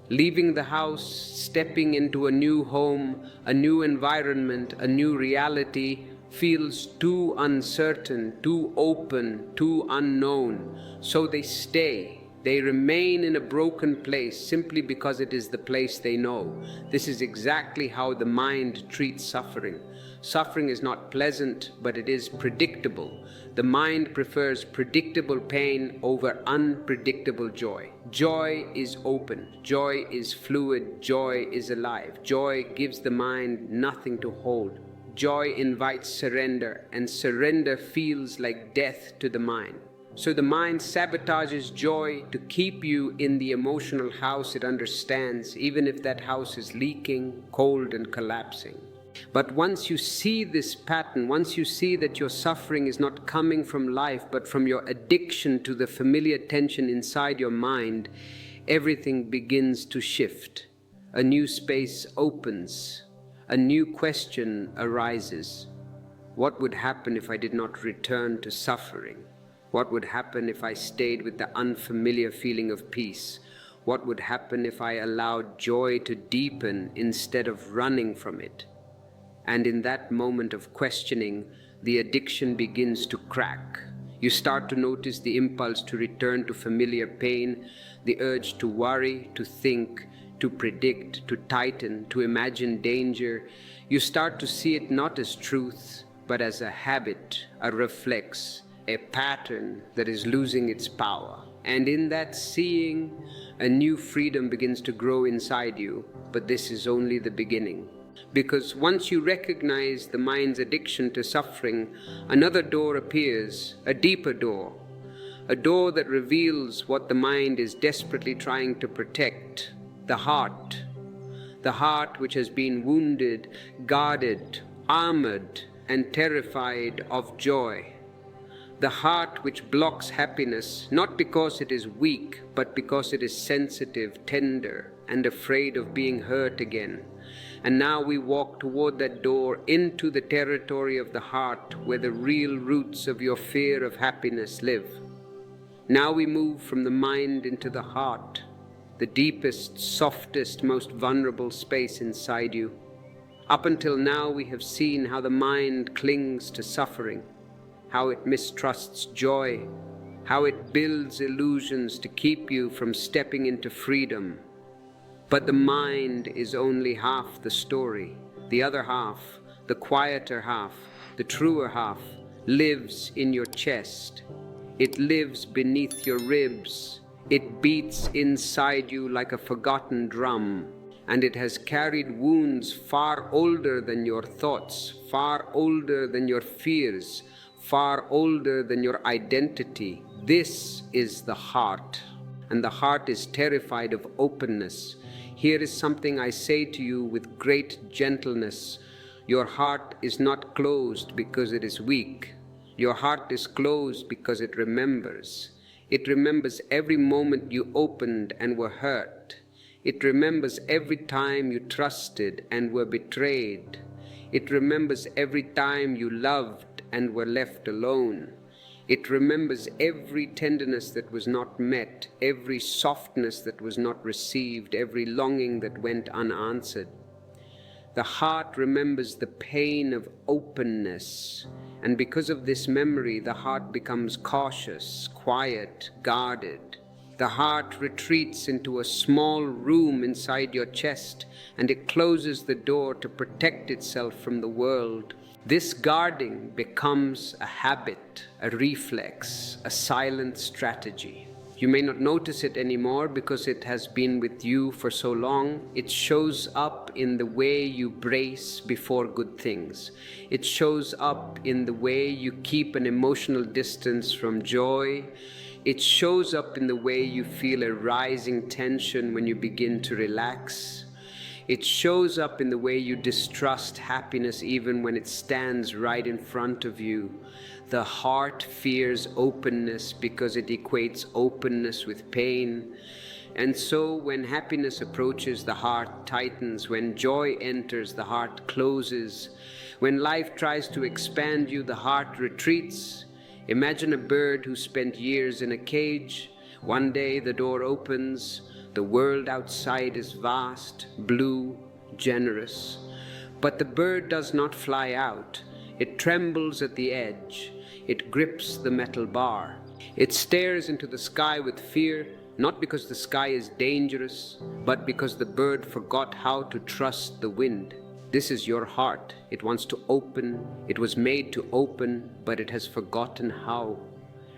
Leaving the house, stepping into a new home, a new environment, a new reality, feels too uncertain, too open, too unknown. So they stay. They remain in a broken place simply because it is the place they know. This is exactly how the mind treats suffering. Suffering is not pleasant, but it is predictable. The mind prefers predictable pain over unpredictable joy. Joy is open. Joy is fluid. Joy is alive. Joy gives the mind nothing to hold. Joy invites surrender, and surrender feels like death to the mind. So the mind sabotages joy to keep you in the emotional house it understands, even if that house is leaking, cold, and collapsing. But once you see this pattern, once you see that your suffering is not coming from life, but from your addiction to the familiar tension inside your mind, everything begins to shift. A new space opens. A new question arises. What would happen if I did not return to suffering? What would happen if I stayed with the unfamiliar feeling of peace? What would happen if I allowed joy to deepen instead of running from it? And in that moment of questioning, the addiction begins to crack. You start to notice the impulse to return to familiar pain, the urge to worry, to think, to predict, to tighten, to imagine danger. You start to see it not as truth, but as a habit, a reflex, a pattern that is losing its power. And in that seeing, a new freedom begins to grow inside you. But this is only the beginning. Because once you recognize the mind's addiction to suffering, another door appears, a deeper door. A door that reveals what the mind is desperately trying to protect. The heart which has been wounded, guarded, armored, and terrified of joy. The heart which blocks happiness, not because it is weak, but because it is sensitive, tender, and afraid of being hurt again. And now we walk toward that door into the territory of the heart where the real roots of your fear of happiness live. Now we move from the mind into the heart, the deepest, softest, most vulnerable space inside you. Up until now we have seen how the mind clings to suffering, how it mistrusts joy, how it builds illusions to keep you from stepping into freedom. But the mind is only half the story. The other half, the quieter half, the truer half, lives in your chest. It lives beneath your ribs. It beats inside you like a forgotten drum. And it has carried wounds far older than your thoughts, far older than your fears, far older than your identity. This is the heart. And the heart is terrified of openness. Here is something I say to you with great gentleness. Your heart is not closed because it is weak. Your heart is closed because it remembers. It remembers every moment you opened and were hurt. It remembers every time you trusted and were betrayed. It remembers every time you loved and were left alone. It remembers every tenderness that was not met, every softness that was not received, every longing that went unanswered. The heart remembers the pain of openness, and because of this memory, the heart becomes cautious, quiet, guarded. The heart retreats into a small room inside your chest, and it closes the door to protect itself from the world. This guarding becomes a habit, a reflex, a silent strategy. You may not notice it anymore because it has been with you for so long. It shows up in the way you brace before good things. It shows up in the way you keep an emotional distance from joy. It shows up in the way you feel a rising tension when you begin to relax. It shows up in the way you distrust happiness even when it stands right in front of you. The heart fears openness because it equates openness with pain. And so when happiness approaches, the heart tightens. When joy enters, the heart closes. When life tries to expand you, the heart retreats. Imagine a bird who spent years in a cage. One day the door opens. The world outside is vast, blue, generous. But the bird does not fly out. It trembles at the edge. It grips the metal bar. It stares into the sky with fear, not because the sky is dangerous, but because the bird forgot how to trust the wind. This is your heart. It wants to open. It was made to open, but it has forgotten how.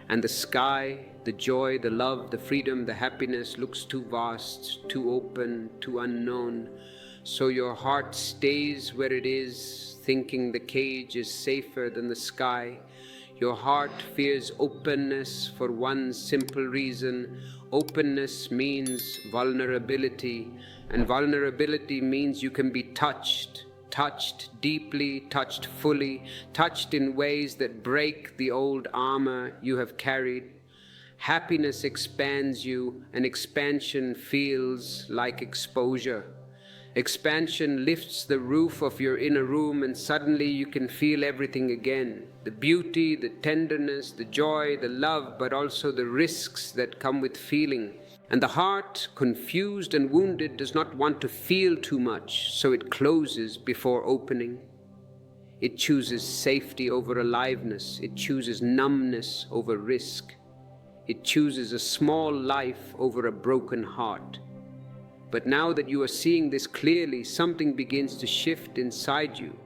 And the sky, the joy, the love, the freedom, the happiness looks too vast, too open, too unknown. So your heart stays where it is, thinking the cage is safer than the sky. Your heart fears openness for one simple reason. Openness means vulnerability, and vulnerability means you can be touched deeply, touched fully, touched in ways that break the old armor you have carried. Happiness expands you, and expansion feels like exposure. Expansion lifts the roof of your inner room, and suddenly you can feel everything again. The beauty, the tenderness, the joy, the love, but also the risks that come with feeling. And the heart, confused and wounded, does not want to feel too much, so it closes before opening. It chooses safety over aliveness. It chooses numbness over risk. It chooses a small life over a broken heart. But now that you are seeing this clearly, something begins to shift inside you.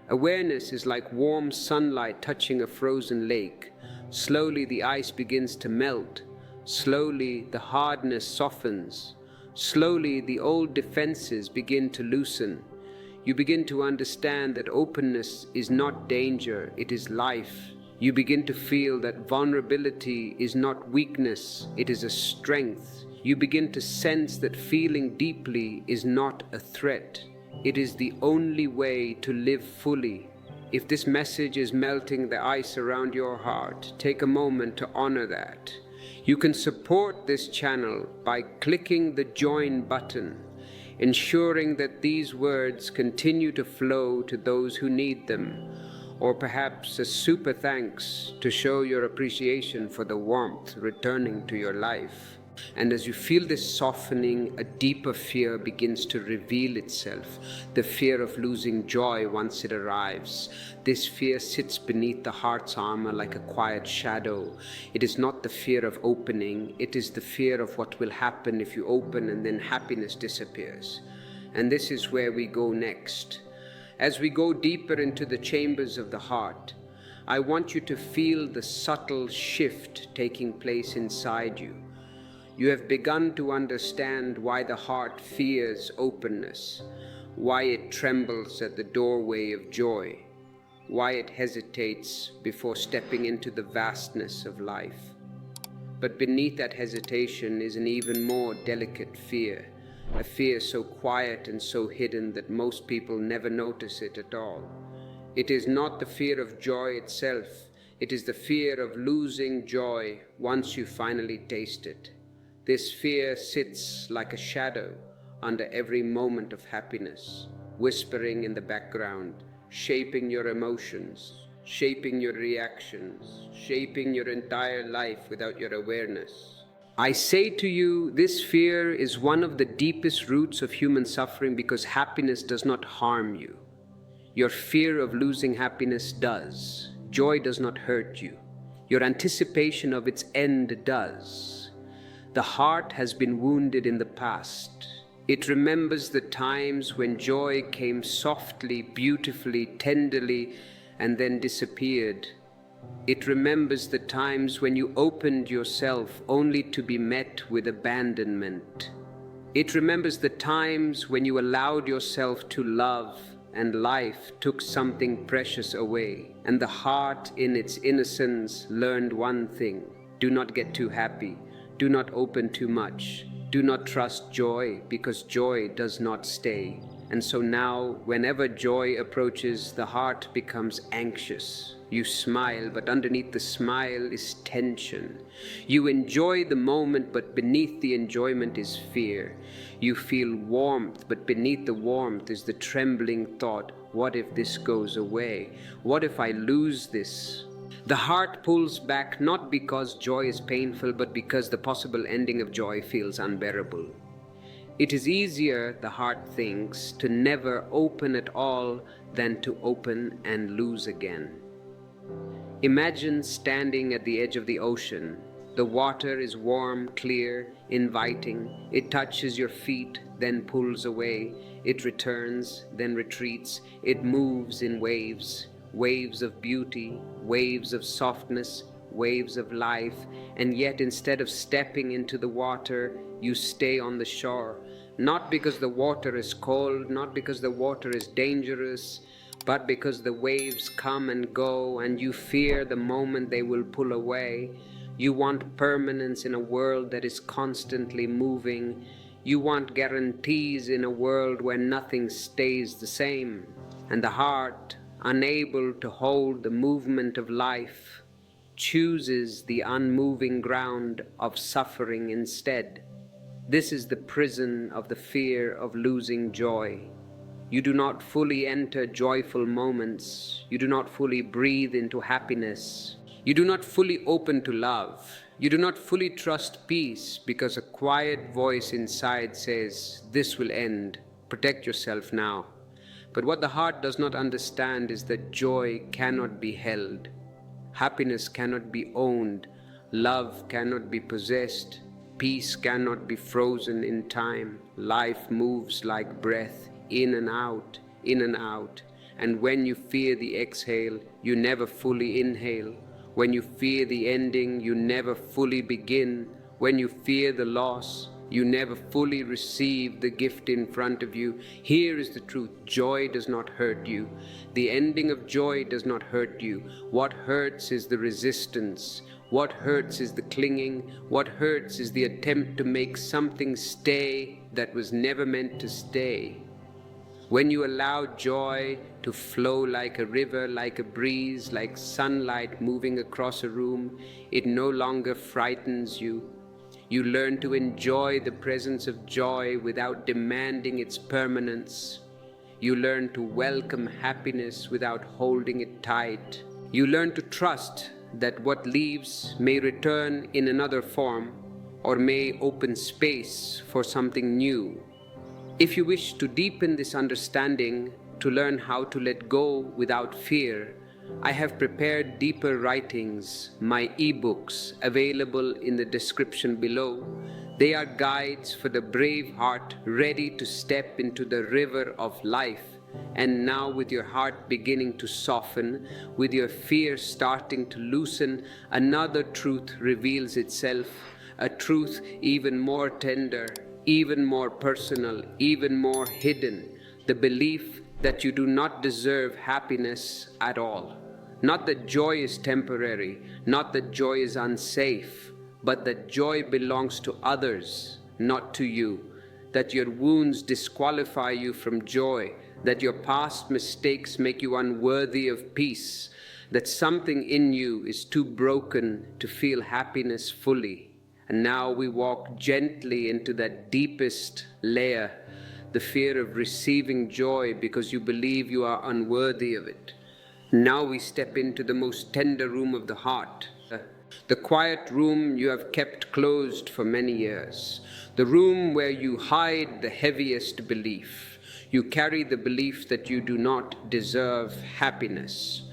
Awareness is like warm sunlight touching a frozen lake. Slowly the ice begins to melt. Slowly the hardness softens. Slowly the old defenses begin to loosen. You begin to understand that openness is not danger, it is life. You begin to feel that vulnerability is not weakness, it is a strength. You begin to sense that feeling deeply is not a threat. It is the only way to live fully. If this message is melting the ice around your heart, take a moment to honor that. You can support this channel by clicking the join button, ensuring that these words continue to flow to those who need them, or perhaps a super thanks to show your appreciation for the warmth returning to your life. And as you feel this softening, a deeper fear begins to reveal itself, the fear of losing joy once it arrives. This fear sits beneath the heart's armor like a quiet shadow. It is not the fear of opening, it is the fear of what will happen if you open and then happiness disappears. And this is where we go next. As we go deeper into the chambers of the heart, I want you to feel the subtle shift taking place inside you. You have begun to understand why the heart fears openness, why it trembles at the doorway of joy, why it hesitates before stepping into the vastness of life. But beneath that hesitation is an even more delicate fear, a fear so quiet and so hidden that most people never notice it at all. It is not the fear of joy itself, It is the fear of losing joy once you finally taste it. This fear sits like a shadow under every moment of happiness, whispering in the background, shaping your emotions, shaping your reactions, shaping your entire life without your awareness. I say to you, this fear is one of the deepest roots of human suffering because happiness does not harm you. Your fear of losing happiness does. Joy does not hurt you. Your anticipation of its end does. The heart has been wounded in the past. It remembers the times when joy came softly, beautifully, tenderly, and then disappeared. It remembers the times when you opened yourself only to be met with abandonment. It remembers the times when you allowed yourself to love and life took something precious away, and the heart in its innocence learned one thing: do not get too happy, do not open too much, do not trust joy, because joy does not stay. And so now, whenever joy approaches, the heart becomes anxious. You smile, but underneath the smile is tension. You enjoy the moment, but beneath the enjoyment is fear. You feel warmth, but beneath the warmth is the trembling thought, what if this goes away? What if I lose this? The heart pulls back not because joy is painful, but because the possible ending of joy feels unbearable. It is easier, the heart thinks, to never open at all than to open and lose again. Imagine standing at the edge of the ocean. The water is warm, clear, inviting. It touches your feet, then pulls away. It returns, then retreats. It moves in waves, waves of beauty, waves of softness, waves of life. And yet, instead of stepping into the water, you stay on the shore. Not because the water is cold, not because the water is dangerous, but because the waves come and go and you fear the moment they will pull away. You want permanence in a world that is constantly moving. You want guarantees in a world where nothing stays the same. And the heart, unable to hold the movement of life, chooses the unmoving ground of suffering instead. This is the prison of the fear of losing joy. You do not fully enter joyful moments. You do not fully breathe into happiness. You do not fully open to love. You do not fully trust peace because a quiet voice inside says, this will end. Protect yourself now. But what the heart does not understand is that joy cannot be held. Happiness cannot be owned. Love cannot be possessed. Peace cannot be frozen in time. Life moves like breath, in and out, in and out. And when you fear the exhale, you never fully inhale. When you fear the ending, you never fully begin. When you fear the loss, you never fully receive the gift in front of you. Here is the truth. Joy does not hurt you. The ending of joy does not hurt you. What hurts is the resistance. What hurts is the clinging. What hurts is the attempt to make something stay that was never meant to stay. When you allow joy to flow like a river, like a breeze, like sunlight moving across a room, it no longer frightens you. You learn to enjoy the presence of joy without demanding its permanence. You learn to welcome happiness without holding it tight. You learn to trust that what leaves may return in another form or may open space for something new. If you wish to deepen this understanding, to learn how to let go without fear, I have prepared deeper writings, my ebooks, available in the description below. They are guides for the brave heart ready to step into the river of life. And now, with your heart beginning to soften, with your fear starting to loosen, another truth reveals itself, a truth even more tender, even more personal, even more hidden, the belief that you do not deserve happiness at all. Not that joy is temporary, not that joy is unsafe, but that joy belongs to others, not to you. That your wounds disqualify you from joy, that your past mistakes make you unworthy of peace, that something in you is too broken to feel happiness fully. And now we walk gently into that deepest layer, the fear of receiving joy because you believe you are unworthy of it. Now we step into the most tender room of the heart, the quiet room you have kept closed for many years, the room where you hide the heaviest belief. You carry the belief that you do not deserve happiness.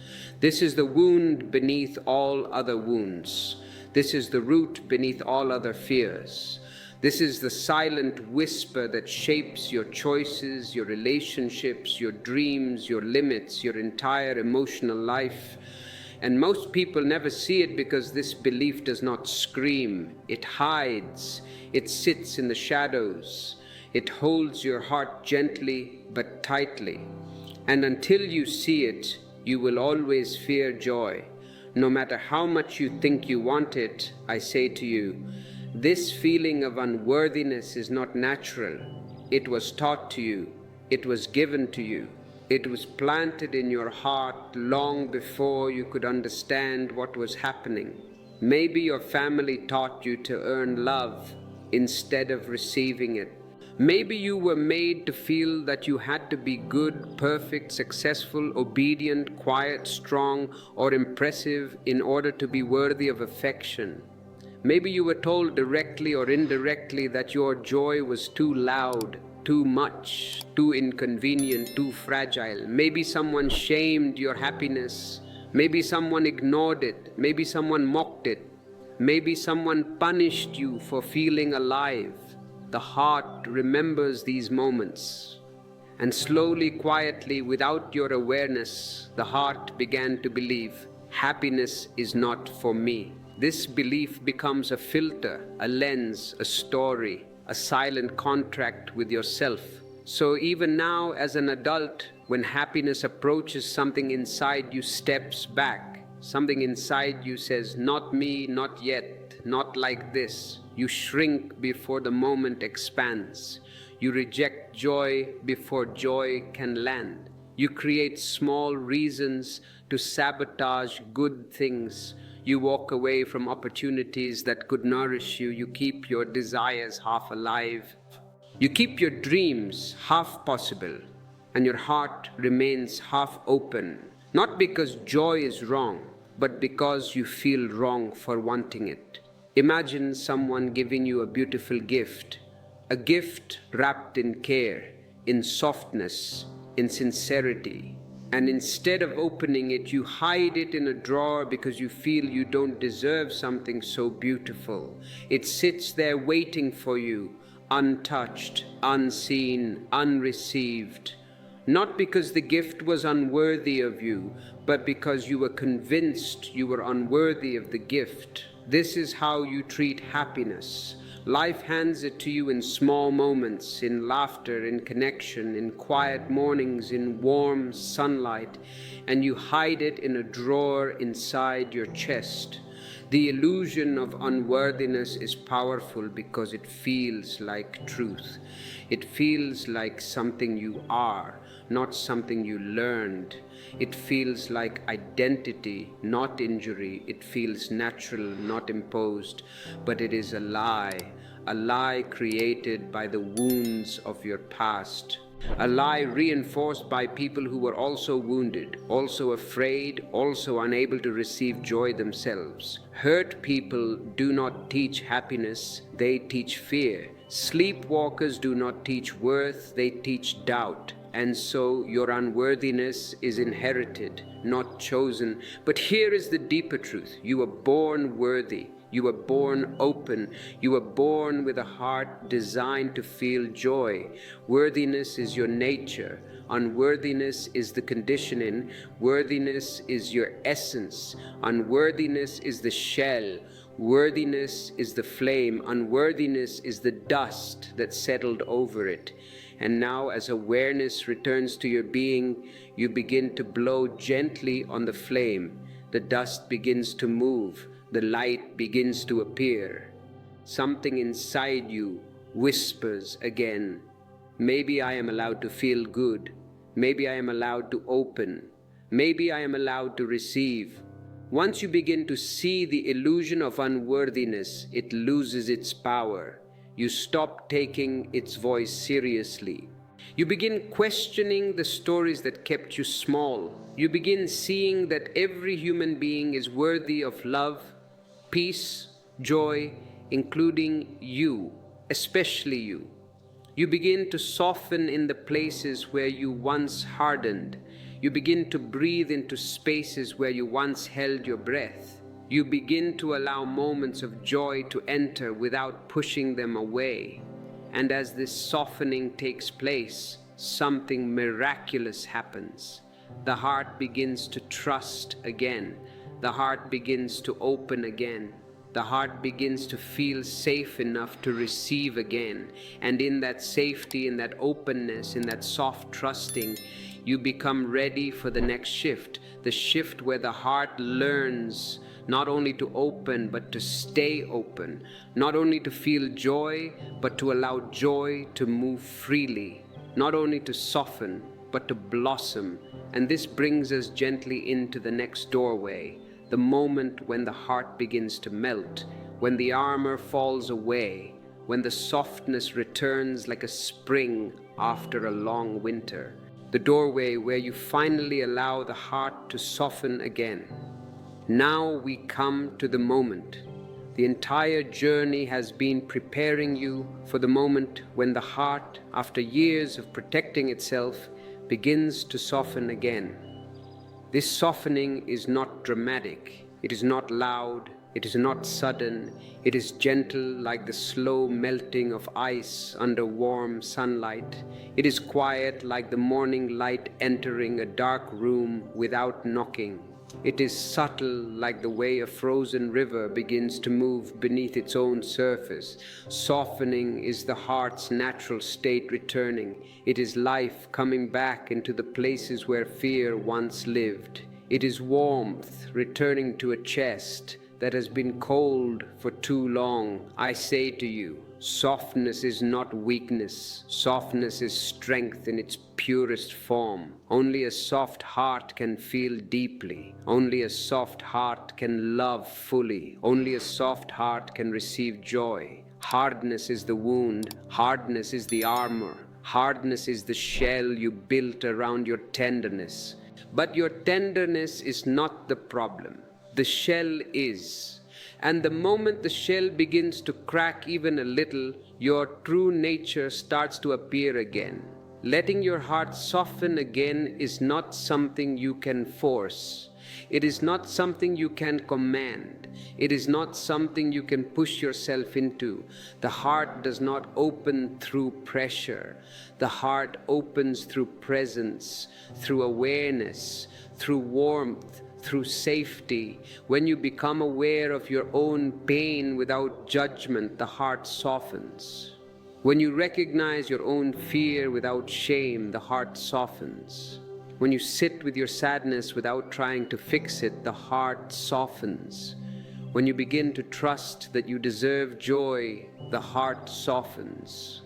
This is the wound beneath all other wounds. This is the root beneath all other fears. This is the silent whisper that shapes your choices, your relationships, your dreams, your limits, your entire emotional life. And most people never see it because this belief does not scream. It hides. It sits in the shadows. It holds your heart gently but tightly. And until you see it, you will always fear joy. No matter how much you think you want it, I say to you, this feeling of unworthiness is not natural. It was taught to you. It was given to you. It was planted in your heart long before you could understand what was happening. Maybe your family taught you to earn love instead of receiving it. Maybe you were made to feel that you had to be good, perfect, successful, obedient, quiet, strong, or impressive in order to be worthy of affection. Maybe you were told directly or indirectly that your joy was too loud, too much, too inconvenient, too fragile. Maybe someone shamed your happiness. Maybe someone ignored it. Maybe someone mocked it. Maybe someone punished you for feeling alive. The heart remembers these moments. And slowly, quietly, without your awareness, the heart began to believe, happiness is not for me. This belief becomes a filter, a lens, a story, a silent contract with yourself. So even now, as an adult, when happiness approaches, something inside you steps back. Something inside you says, not me, not yet, not like this. You shrink before the moment expands. You reject joy before joy can land. You create small reasons to sabotage good things. You walk away from opportunities that could nourish you. You keep your desires half alive. You keep your dreams half possible, and your heart remains half open. Not because joy is wrong, but because you feel wrong for wanting it. Imagine someone giving you a beautiful gift, a gift wrapped in care, in softness, in sincerity. And instead of opening it, you hide it in a drawer because you feel you don't deserve something so beautiful. It sits there waiting for you, untouched, unseen, unreceived. Not because the gift was unworthy of you, but because you were convinced you were unworthy of the gift. This is how you treat happiness. Life hands it to you in small moments, in laughter, in connection, in quiet mornings, in warm sunlight, and you hide it in a drawer inside your chest. The illusion of unworthiness is powerful because it feels like truth. It feels like something you are, not something you learned. It feels like identity, not injury. It feels natural, not imposed. But it is a lie created by the wounds of your past. A lie reinforced by people who were also wounded, also afraid, also unable to receive joy themselves. Hurt people do not teach happiness, they teach fear. Sleepwalkers do not teach worth, they teach doubt. And so your unworthiness is inherited, not chosen. But here is the deeper truth. You were born worthy. You were born open. You were born with a heart designed to feel joy. Worthiness is your nature. Unworthiness is the conditioning. Worthiness is your essence. Unworthiness is the shell. Worthiness is the flame. Unworthiness is the dust that settled over it. And now, as awareness returns to your being, you begin to blow gently on the flame. The dust begins to move. The light begins to appear. Something inside you whispers again, maybe I am allowed to feel good. Maybe I am allowed to open. Maybe I am allowed to receive. Once you begin to see the illusion of unworthiness, it loses its power. You stop taking its voice seriously. You begin questioning the stories that kept you small. You begin seeing that every human being is worthy of love, peace, joy, including you, especially you. You begin to soften in the places where you once hardened. You begin to breathe into spaces where you once held your breath. You begin to allow moments of joy to enter without pushing them away. And as this softening takes place, something miraculous happens. The heart begins to trust again. The heart begins to open again. The heart begins to feel safe enough to receive again. And in that safety, in that openness, in that soft trusting, you become ready for the next shift. The shift where the heart learns not only to open, but to stay open. Not only to feel joy, but to allow joy to move freely. Not only to soften, but to blossom. And this brings us gently into the next doorway. The moment when the heart begins to melt, when the armor falls away, when the softness returns like a spring after a long winter. The doorway where you finally allow the heart to soften again. Now we come to the moment. The entire journey has been preparing you for the moment when the heart, after years of protecting itself, begins to soften again. This softening is not dramatic, it is not loud, it is not sudden, it is gentle like the slow melting of ice under warm sunlight. It is quiet like the morning light entering a dark room without knocking. It is subtle like the way a frozen river begins to move beneath its own surface. Softening is the heart's natural state returning. It is life coming back into the places where fear once lived. It is warmth returning to a chest that has been cold for too long. I say to you, softness is not weakness. Softness is strength in its purest form. Only a soft heart can feel deeply. Only a soft heart can love fully. Only a soft heart can receive joy. Hardness is the wound. Hardness is the armor. Hardness is the shell you built around your tenderness. But your tenderness is not the problem. The shell is. And the moment the shell begins to crack even a little, your true nature starts to appear again. Letting your heart soften again is not something you can force. It is not something you can command. It is not something you can push yourself into. The heart does not open through pressure. The heart opens through presence, through awareness, through warmth, through safety. When you become aware of your own pain without judgment, the heart softens. When you recognize your own fear without shame, the heart softens. When you sit with your sadness without trying to fix it, the heart softens. When you begin to trust that you deserve joy, the heart softens.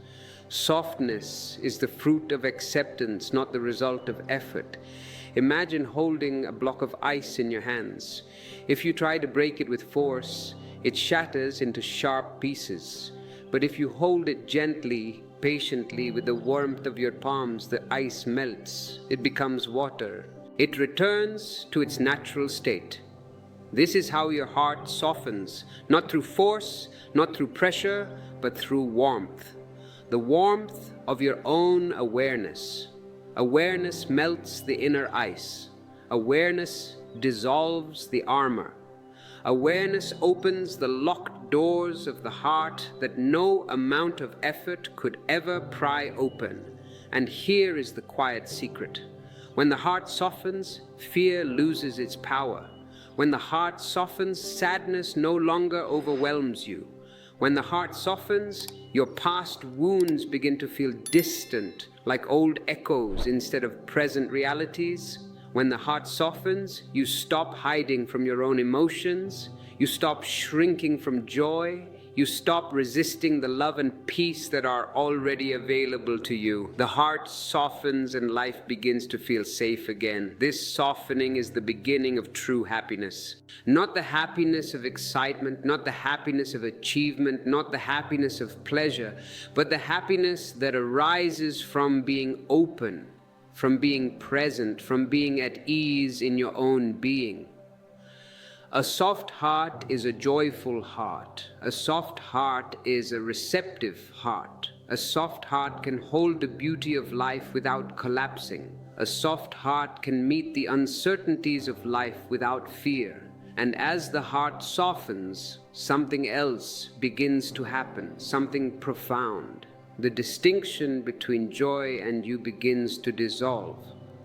Softness is the fruit of acceptance, not the result of effort. Imagine holding a block of ice in your hands. If you try to break it with force, it shatters into sharp pieces. But if you hold it gently, patiently, with the warmth of your palms, the ice melts. It becomes water. It returns to its natural state. This is how your heart softens, not through force, not through pressure, but through warmth. The warmth of your own awareness. Awareness melts the inner ice. Awareness dissolves the armor. Awareness opens the locked doors of the heart that no amount of effort could ever pry open. And here is the quiet secret. When the heart softens, fear loses its power. When the heart softens, sadness no longer overwhelms you. When the heart softens, your past wounds begin to feel distant, like old echoes instead of present realities. When the heart softens, you stop hiding from your own emotions. You stop shrinking from joy. You stop resisting the love and peace that are already available to you. The heart softens and life begins to feel safe again. This softening is the beginning of true happiness. Not the happiness of excitement, not the happiness of achievement, not the happiness of pleasure, but the happiness that arises from being open, from being present, from being at ease in your own being. A soft heart is a joyful heart. A soft heart is a receptive heart. A soft heart can hold the beauty of life without collapsing. A soft heart can meet the uncertainties of life without fear. And as the heart softens, something else begins to happen, something profound. The distinction between joy and you begins to dissolve.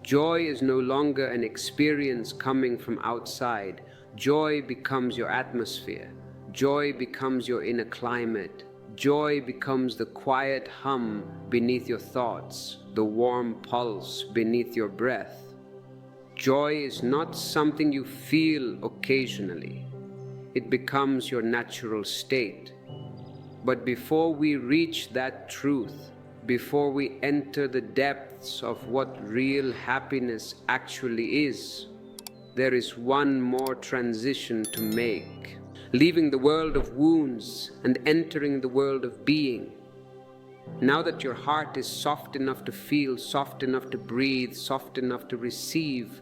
Joy is no longer an experience coming from outside. Joy becomes your atmosphere. Joy becomes your inner climate. Joy becomes the quiet hum beneath your thoughts, the warm pulse beneath your breath. Joy is not something you feel occasionally. It becomes your natural state. But before we reach that truth, before we enter the depths of what real happiness actually is, there is one more transition to make, leaving the world of wounds and entering the world of being. Now that your heart is soft enough to feel, soft enough to breathe, soft enough to receive,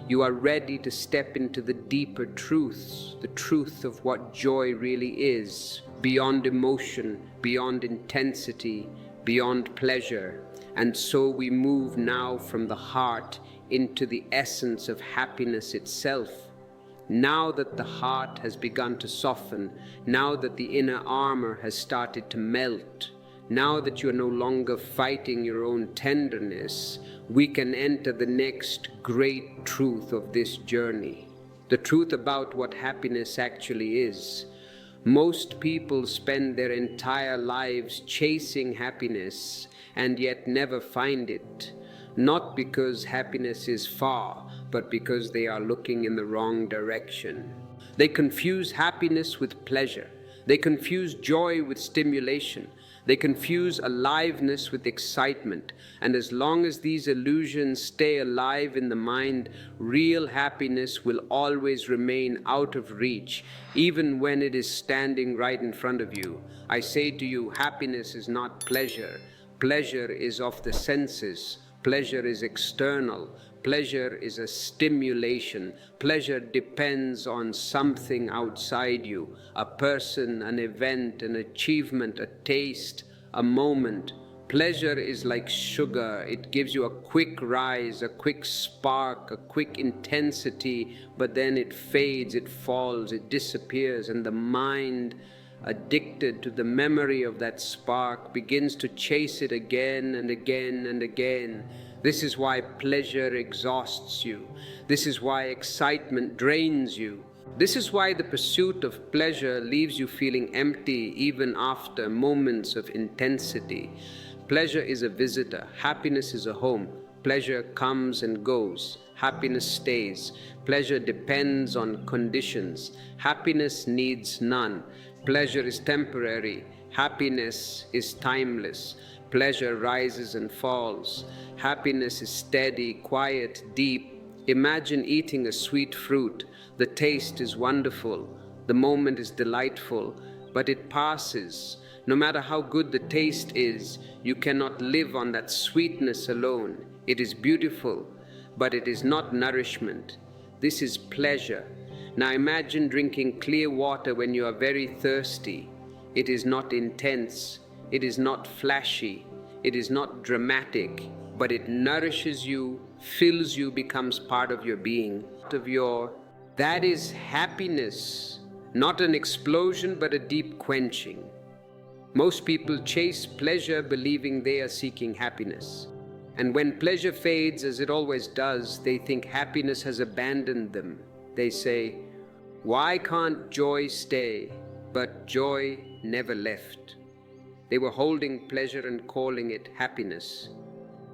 you are ready to step into the deeper truths, the truth of what joy really is, beyond emotion, beyond intensity, beyond pleasure. And so we move now from the heart into the essence of happiness itself. Now that the heart has begun to soften, now that the inner armor has started to melt, now that you are no longer fighting your own tenderness, we can enter the next great truth of this journey. The truth about what happiness actually is. Most people spend their entire lives chasing happiness and yet never find it. Not because happiness is far, but because they are looking in the wrong direction. They confuse happiness with pleasure. They confuse joy with stimulation. They confuse aliveness with excitement. And as long as these illusions stay alive in the mind, real happiness will always remain out of reach, even when it is standing right in front of you. I say to you, happiness is not pleasure. Pleasure is of the senses. Pleasure is external. Pleasure is a stimulation. Pleasure depends on something outside you, a person, an event, an achievement, a taste, a moment. Pleasure is like sugar. It gives you a quick rise, a quick spark, a quick intensity, but then it fades, it falls, it disappears, and the mind, addicted to the memory of that spark, begins to chase it again and again and again. This is why pleasure exhausts you. This is why excitement drains you. This is why the pursuit of pleasure leaves you feeling empty even after moments of intensity. Pleasure is a visitor. Happiness is a home. Pleasure comes and goes. Happiness stays. Pleasure depends on conditions. Happiness needs none. Pleasure is temporary. Happiness is timeless. Pleasure rises and falls. Happiness is steady, quiet, deep. Imagine eating a sweet fruit. The taste is wonderful. The moment is delightful, but it passes. No matter how good the taste is, you cannot live on that sweetness alone. It is beautiful, but it is not nourishment. This is pleasure. Now imagine drinking clear water when you are very thirsty. It is not intense. It is not flashy. It is not dramatic, but it nourishes you, fills you, becomes part of your being. That is happiness, not an explosion, but a deep quenching. Most people chase pleasure believing they are seeking happiness. And when pleasure fades, as it always does, they think happiness has abandoned them. They say, "Why can't joy stay?" But joy never left. They were holding pleasure and calling it happiness.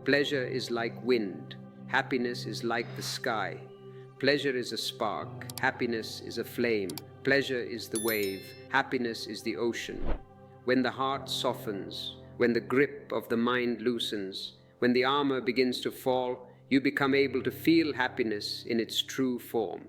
Pleasure is like wind. Happiness is like the sky. Pleasure is a spark. Happiness is a flame. Pleasure is the wave, happiness is the ocean. When the heart softens, when the grip of the mind loosens, when the armor begins to fall, you become able to feel happiness in its true form.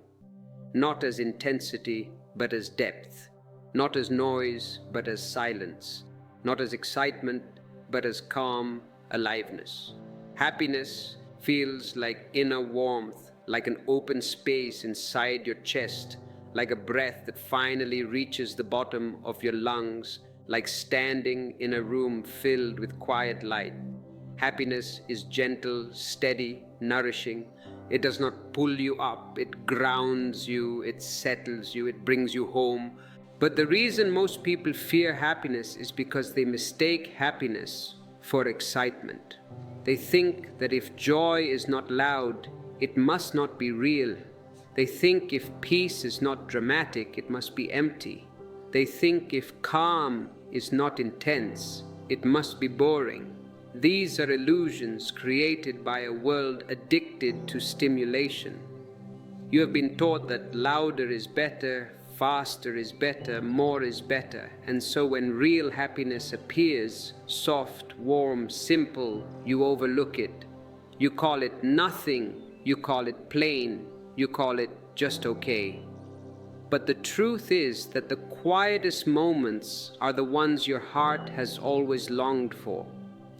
Not as intensity, but as depth. Not as noise, but as silence. Not as excitement, but as calm aliveness. Happiness feels like inner warmth, like an open space inside your chest, like a breath that finally reaches the bottom of your lungs, like standing in a room filled with quiet light. Happiness is gentle, steady, nourishing. It does not pull you up, it grounds you, it settles you, it brings you home. But the reason most people fear happiness is because they mistake happiness for excitement. They think that if joy is not loud, it must not be real. They think if peace is not dramatic, it must be empty. They think if calm is not intense, it must be boring. These are illusions created by a world addicted to stimulation. You have been taught that louder is better, faster is better, more is better. And so when real happiness appears, soft, warm, simple, you overlook it. You call it nothing, you call it plain, you call it just okay. But the truth is that the quietest moments are the ones your heart has always longed for.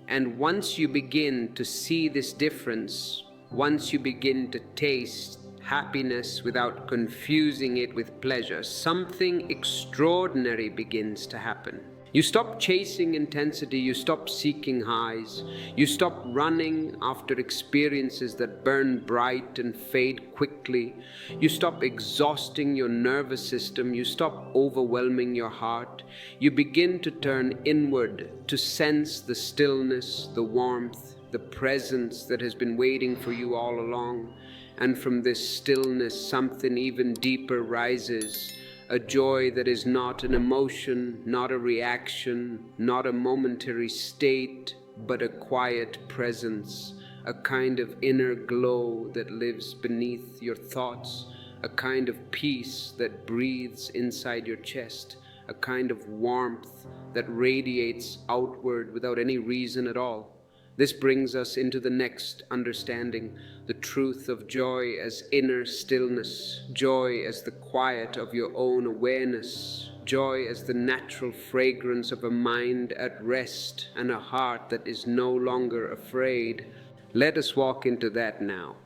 And once you begin to see this difference, once you begin to taste happiness without confusing it with pleasure, something extraordinary begins to happen. You stop chasing intensity, you stop seeking highs, you stop running after experiences that burn bright and fade quickly, you stop exhausting your nervous system, you stop overwhelming your heart, you begin to turn inward to sense the stillness, the warmth, the presence that has been waiting for you all along. And from this stillness, something even deeper rises. A joy that is not an emotion, not a reaction, not a momentary state, but a quiet presence, a kind of inner glow that lives beneath your thoughts, a kind of peace that breathes inside your chest, a kind of warmth that radiates outward without any reason at all. This brings us into the next understanding, the truth of joy as inner stillness, joy as the quiet of your own awareness, joy as the natural fragrance of a mind at rest and a heart that is no longer afraid. Let us walk into that now.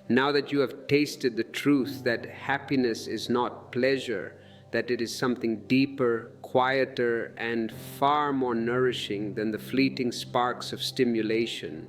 Now that you have tasted the truth that happiness is not pleasure, that it is something deeper, quieter, and far more nourishing than the fleeting sparks of stimulation,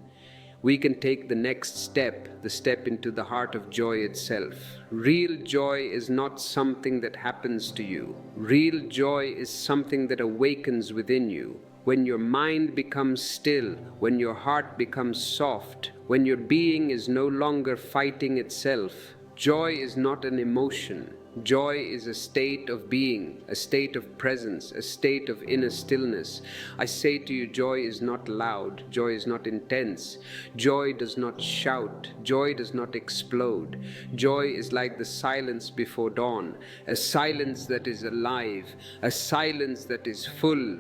we can take the next step, the step into the heart of joy itself. Real joy is not something that happens to you. Real joy is something that awakens within you. When your mind becomes still, when your heart becomes soft, when your being is no longer fighting itself, joy is not an emotion. Joy is a state of being, a state of presence, a state of inner stillness. I say to you, joy is not loud, joy is not intense, joy does not shout, joy does not explode. Joy is like the silence before dawn, a silence that is alive, a silence that is full,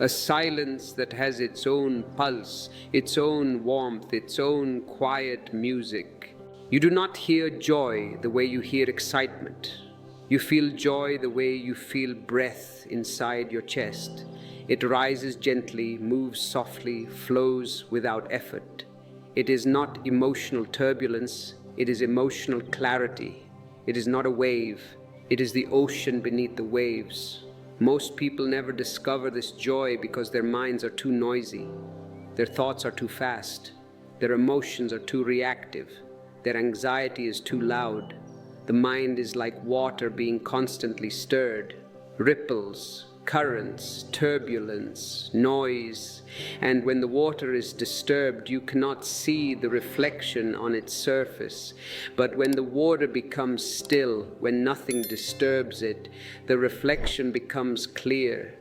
a silence that has its own pulse, its own warmth, its own quiet music. You do not hear joy the way you hear excitement. You feel joy the way you feel breath inside your chest. It rises gently, moves softly, flows without effort. It is not emotional turbulence, it is emotional clarity. It is not a wave, it is the ocean beneath the waves. Most people never discover this joy because their minds are too noisy. Their thoughts are too fast. Their emotions are too reactive. Their anxiety is too loud. The mind is like water being constantly stirred. Ripples, currents, turbulence, noise. And when the water is disturbed, you cannot see the reflection on its surface. But when the water becomes still, when nothing disturbs it, the reflection becomes clear.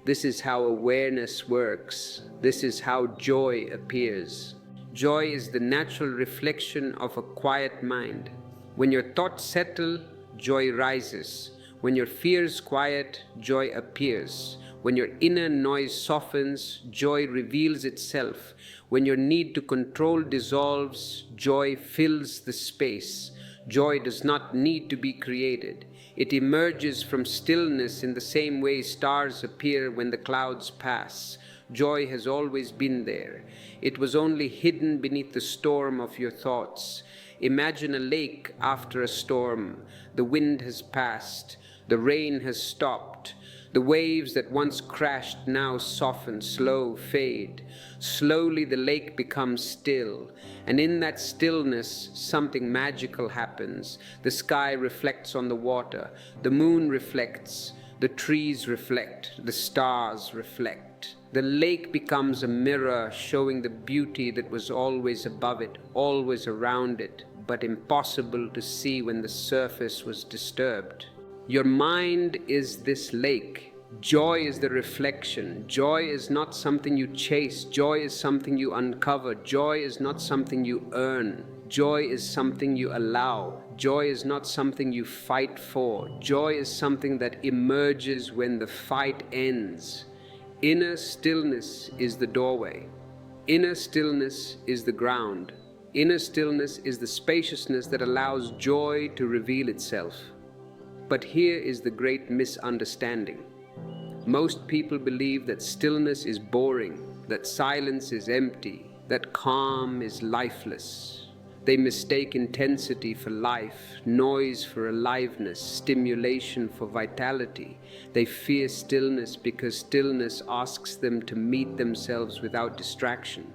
This is how awareness works. This is how joy appears. Joy is the natural reflection of a quiet mind. When your thoughts settle, joy rises. When your fears quiet, joy appears. When your inner noise softens, joy reveals itself. When your need to control dissolves, joy fills the space. Joy does not need to be created. It emerges from stillness in the same way stars appear when the clouds pass. Joy has always been there. It was only hidden beneath the storm of your thoughts. Imagine a lake after a storm. The wind has passed. The rain has stopped. The waves that once crashed now soften, slow, fade. Slowly the lake becomes still, and in that stillness something magical happens. The sky reflects on the water, the moon reflects, the trees reflect, the stars reflect. The lake becomes a mirror showing the beauty that was always above it, always around it, but impossible to see when the surface was disturbed. Your mind is this lake. Joy is the reflection. Joy is not something you chase. Joy is something you uncover. Joy is not something you earn. Joy is something you allow. Joy is not something you fight for. Joy is something that emerges when the fight ends. Inner stillness is the doorway. Inner stillness is the ground. Inner stillness is the spaciousness that allows joy to reveal itself. But here is the great misunderstanding. Most people believe that stillness is boring, that silence is empty, that calm is lifeless. They mistake intensity for life, noise for aliveness, stimulation for vitality. They fear stillness because stillness asks them to meet themselves without distraction.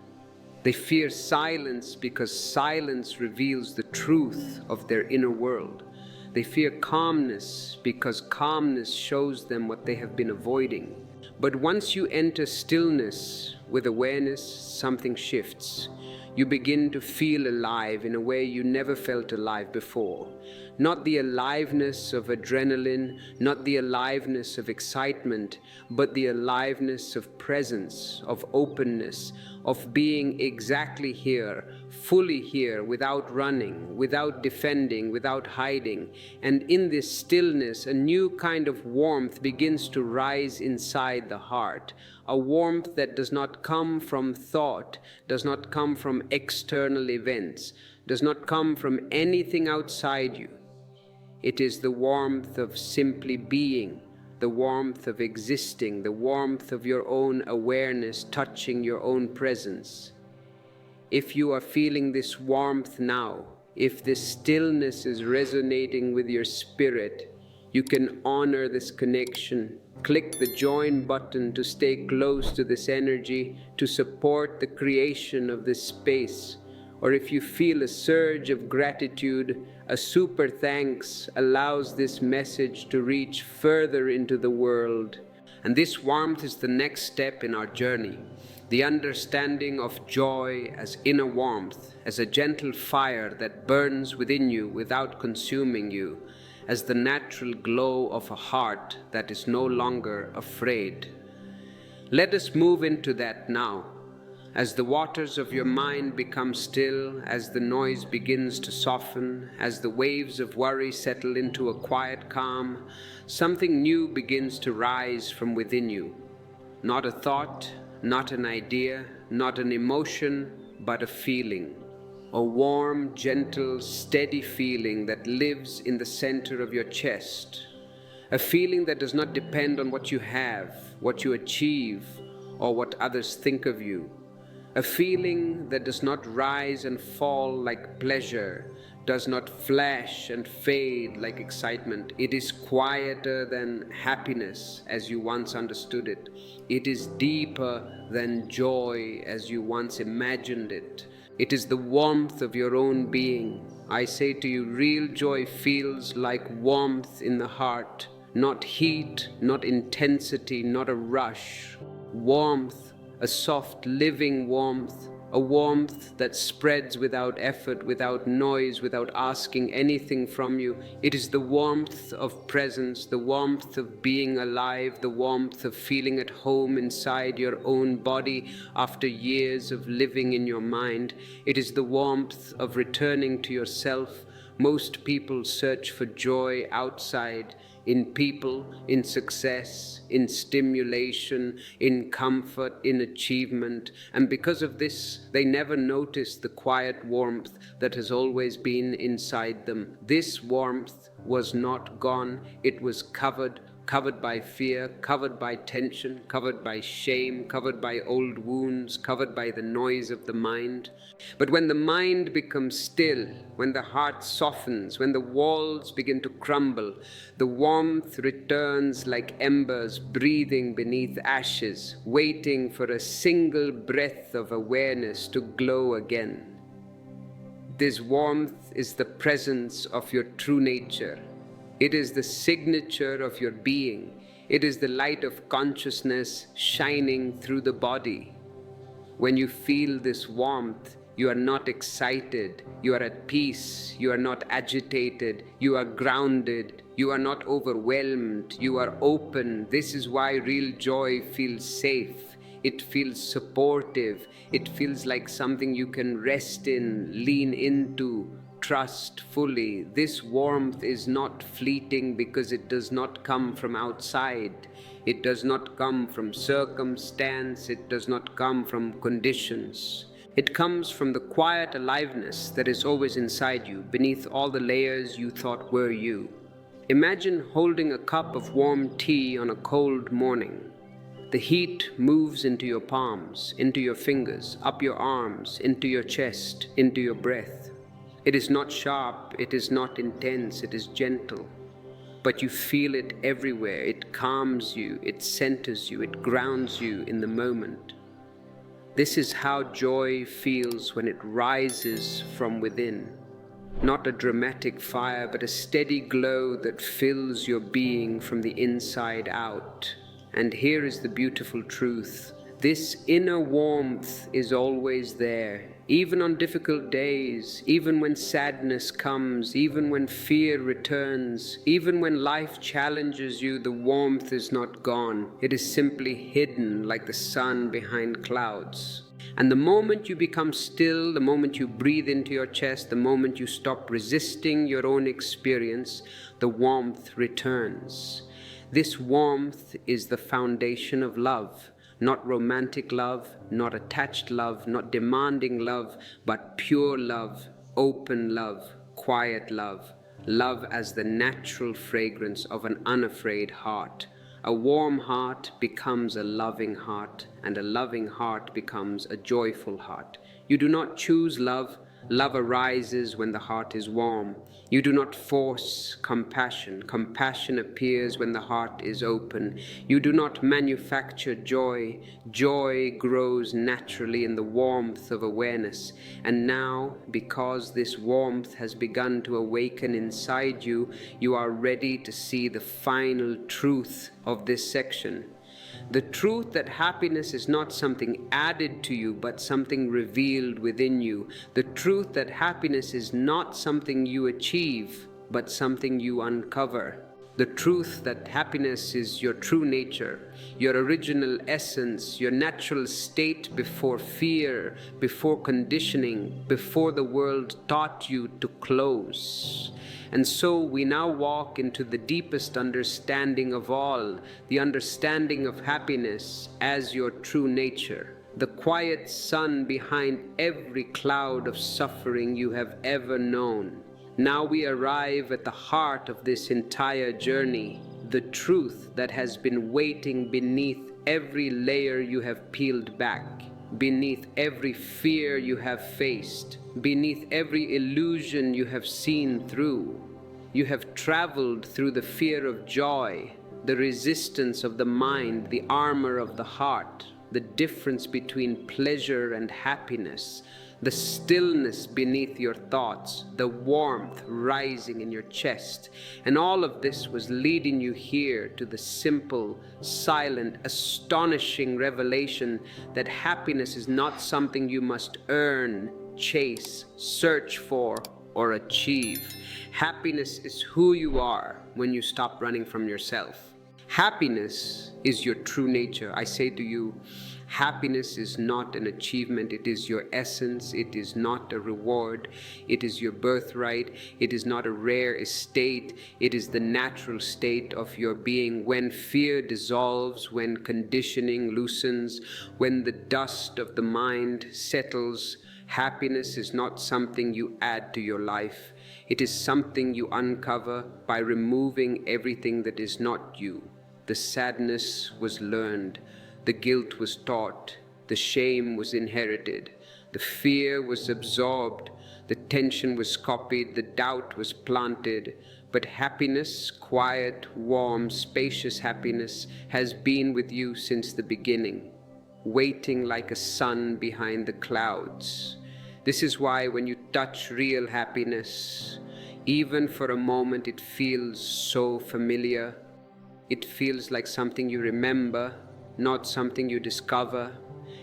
They fear silence because silence reveals the truth of their inner world. They fear calmness because calmness shows them what they have been avoiding. But once you enter stillness with awareness, something shifts. You begin to feel alive in a way you never felt alive before. Not the aliveness of adrenaline, not the aliveness of excitement, but the aliveness of presence, of openness, of being exactly here, fully here, without running, without defending, without hiding. And in this stillness, a new kind of warmth begins to rise inside the heart. A warmth that does not come from thought, does not come from external events, does not come from anything outside you. It is the warmth of simply being, the warmth of existing, the warmth of your own awareness touching your own presence. If you are feeling this warmth now, if this stillness is resonating with your spirit, you can honor this connection. Click the join button to stay close to this energy, to support the creation of this space. Or if you feel a surge of gratitude, a super thanks allows this message to reach further into the world. And this warmth is the next step in our journey. The understanding of joy as inner warmth, as a gentle fire that burns within you without consuming you, as the natural glow of a heart that is no longer afraid. Let us move into that now. As the waters of your mind become still, as the noise begins to soften, as the waves of worry settle into a quiet calm, something new begins to rise from within you. Not a thought, not an idea, not an emotion, but a feeling. A warm, gentle, steady feeling that lives in the center of your chest. A feeling that does not depend on what you have, what you achieve, or what others think of you. A feeling that does not rise and fall like pleasure, does not flash and fade like excitement. It is quieter than happiness as you once understood it. It is deeper than joy as you once imagined it. It is the warmth of your own being. I say to you, real joy feels like warmth in the heart, not heat, not intensity, not a rush. Warmth, a soft, living warmth, a warmth that spreads without effort, without noise, without asking anything from you. It is the warmth of presence, the warmth of being alive, the warmth of feeling at home inside your own body after years of living in your mind. It is the warmth of returning to yourself. Most people search for joy outside. in people, in success, in stimulation, in comfort, in achievement. And because of this, they never noticed the quiet warmth that has always been inside them. This warmth was not gone, it was covered by fear, covered by tension, covered by shame, covered by old wounds, covered by the noise of the mind. But when the mind becomes still, when the heart softens, when the walls begin to crumble, the warmth returns like embers breathing beneath ashes, waiting for a single breath of awareness to glow again. This warmth is the presence of your true nature. It is the signature of your being. It is the light of consciousness shining through the body. When you feel this warmth, you are not excited, you are at peace, you are not agitated, you are grounded, you are not overwhelmed, you are open. This is why real joy feels safe. It feels supportive. It feels like something you can rest in, lean into, trust fully. This warmth is not fleeting because it does not come from outside. It does not come from circumstance. It does not come from conditions. It comes from the quiet aliveness that is always inside you, beneath all the layers you thought were you. Imagine holding a cup of warm tea on a cold morning. The heat moves into your palms, into your fingers, up your arms, into your chest, into your breath. It is not sharp, it is not intense, it is gentle. But you feel it everywhere. It calms you, it centers you, it grounds you in the moment. This is how joy feels when it rises from within. Not a dramatic fire, but a steady glow that fills your being from the inside out. And here is the beautiful truth. This inner warmth is always there, even on difficult days, even when sadness comes, even when fear returns, even when life challenges you, the warmth is not gone. It is simply hidden like the sun behind clouds. And the moment you become still, the moment you breathe into your chest, the moment you stop resisting your own experience, the warmth returns. This warmth is the foundation of love. Not romantic love, not attached love, not demanding love, but pure love, open love, quiet love, love as the natural fragrance of an unafraid heart. A warm heart becomes a loving heart, and a loving heart becomes a joyful heart. You do not choose love. Love arises when the heart is warm. You do not force compassion. Compassion appears when the heart is open. You do not manufacture joy. Joy grows naturally in the warmth of awareness. And now, because this warmth has begun to awaken inside you, you are ready to see the final truth of this section. The truth that happiness is not something added to you, but something revealed within you. The truth that happiness is not something you achieve, but something you uncover. The truth that happiness is your true nature, your original essence, your natural state before fear, before conditioning, before the world taught you to close. And so we now walk into the deepest understanding of all, the understanding of happiness as your true nature, the quiet sun behind every cloud of suffering you have ever known. Now we arrive at the heart of this entire journey, the truth that has been waiting beneath every layer you have peeled back, beneath every fear you have faced, beneath every illusion you have seen through. You have traveled through the fear of joy, the resistance of the mind, the armor of the heart, the difference between pleasure and happiness, the stillness beneath your thoughts, the warmth rising in your chest. And all of this was leading you here to the simple, silent, astonishing revelation that happiness is not something you must earn, chase, search for, or achieve. Happiness is who you are when you stop running from yourself. Happiness is your true nature. I say to you, Happiness is not an achievement, it is your essence, it is not a reward, it is your birthright, it is not a rare estate, it is the natural state of your being. When fear dissolves, when conditioning loosens, when the dust of the mind settles, happiness is not something you add to your life. It is something you uncover by removing everything that is not you. The sadness was learned, the guilt was taught, the shame was inherited, the fear was absorbed, the tension was copied, the doubt was planted. But happiness, quiet, warm, spacious happiness, has been with you since the beginning, waiting like a sun behind the clouds. This is why when you touch real happiness, even for a moment, it feels so familiar. It feels like something you remember, not something you discover.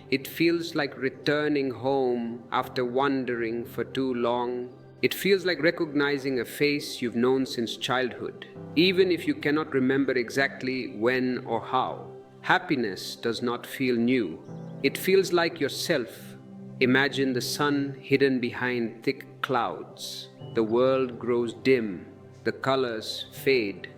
It feels like returning home after wandering for too long. It feels like recognizing a face you've known since childhood, even if you cannot remember exactly when or how. Happiness does not feel new. It feels like yourself. Imagine the sun hidden behind thick clouds. The world grows dim, the colors fade,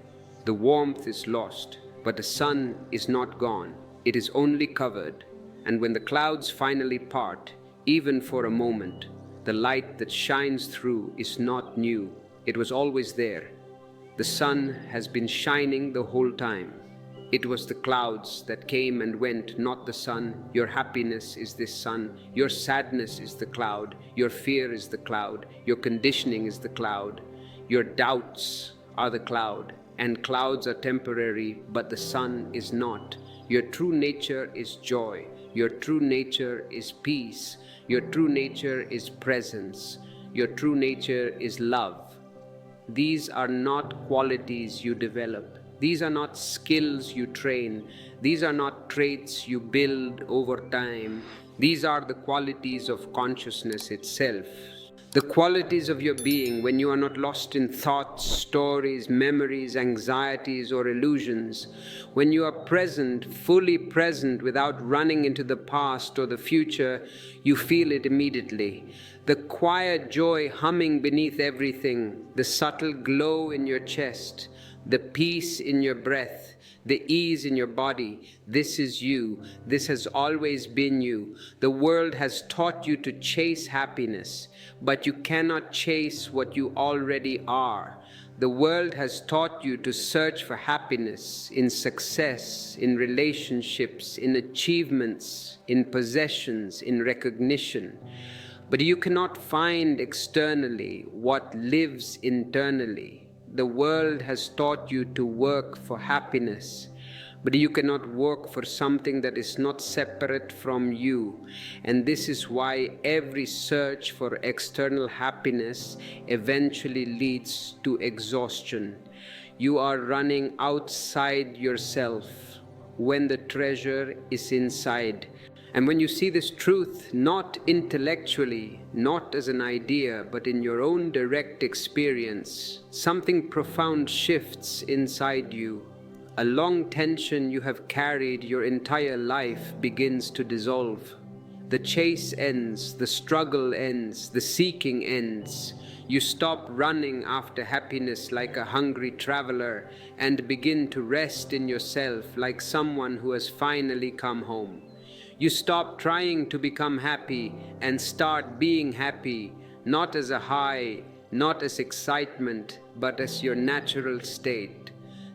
the warmth is lost, but the sun is not gone. It is only covered, and when the clouds finally part, even for a moment, the light that shines through is not new. It was always there. The sun has been shining the whole time. It was the clouds that came and went, not the sun. Your happiness is this sun. Your sadness is the cloud. Your fear is the cloud. Your conditioning is the cloud. Your doubts are the cloud. And clouds are temporary, but the sun is not. Your true nature is joy. Your true nature is peace. Your true nature is presence. Your true nature is love. These are not qualities you develop. These are not skills you train. These are not traits you build over time. These are the qualities of consciousness itself. The qualities of your being when you are not lost in thoughts, stories, memories, anxieties, or illusions. When you are present, fully present, without running into the past or the future, you feel it immediately. The quiet joy humming beneath everything, the subtle glow in your chest, the peace in your breath, the ease in your body. This is you. This has always been you. The world has taught you to chase happiness, but you cannot chase what you already are. The world has taught you to search for happiness in success, in relationships, in achievements, in possessions, in recognition. But you cannot find externally what lives internally. The world has taught you to work for happiness, but you cannot work for something that is not separate from you. And this is why every search for external happiness eventually leads to exhaustion. You are running outside yourself when the treasure is inside. And when you see this truth, not intellectually, not as an idea, but in your own direct experience, something profound shifts inside you. A long tension you have carried your entire life begins to dissolve. The chase ends, the struggle ends, the seeking ends. You stop running after happiness like a hungry traveler and begin to rest in yourself like someone who has finally come home. You stop trying to become happy and start being happy, not as a high, not as excitement, but as your natural state.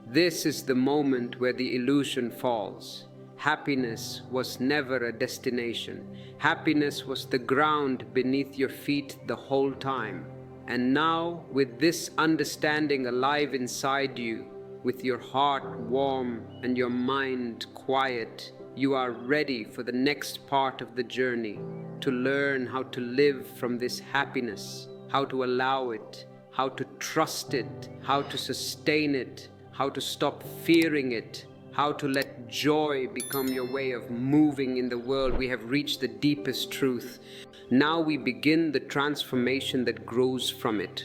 This is the moment where the illusion falls. Happiness was never a destination. Happiness was the ground beneath your feet the whole time. And now, with this understanding alive inside you, with your heart warm and your mind quiet, you are ready for the next part of the journey, to learn how to live from this happiness, how to allow it, how to trust it, how to sustain it, how to stop fearing it, how to let joy become your way of moving in the world. We have reached the deepest truth. Now we begin the transformation that grows from it.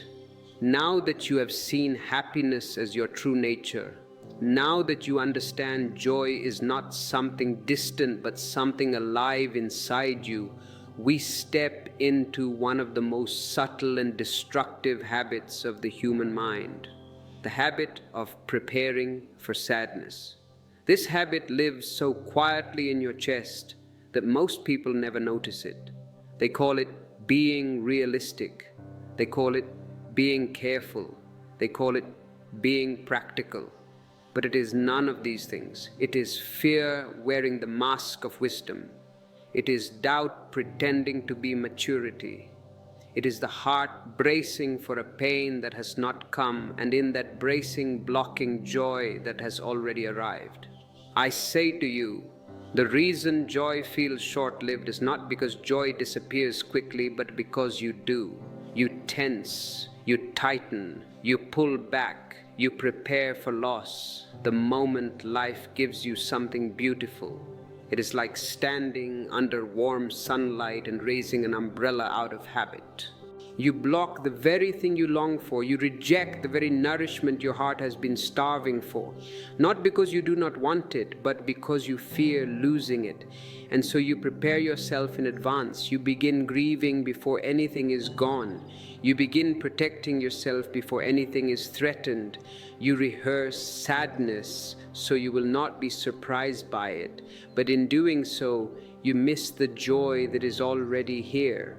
Now that you have seen happiness as your true nature, Now that you understand joy is not something distant but something alive inside you, we step into one of the most subtle and destructive habits of the human mind, the habit of preparing for sadness. This habit lives so quietly in your chest that most people never notice it. They call it being realistic. They call it being careful. They call it being practical. But it is none of these things. It is fear wearing the mask of wisdom. It is doubt pretending to be maturity. It is the heart bracing for a pain that has not come, and in that bracing blocking joy that has already arrived. I say to you, the reason joy feels short-lived is not because joy disappears quickly, but because you do. You tense, you tighten, you pull back, you prepare for loss. The moment life gives you something beautiful, it is like standing under warm sunlight and raising an umbrella out of habit. You block the very thing you long for. You reject the very nourishment your heart has been starving for. Not because you do not want it, but because you fear losing it. And so you prepare yourself in advance. You begin grieving before anything is gone. You begin protecting yourself before anything is threatened. You rehearse sadness so you will not be surprised by it. But in doing so, you miss the joy that is already here.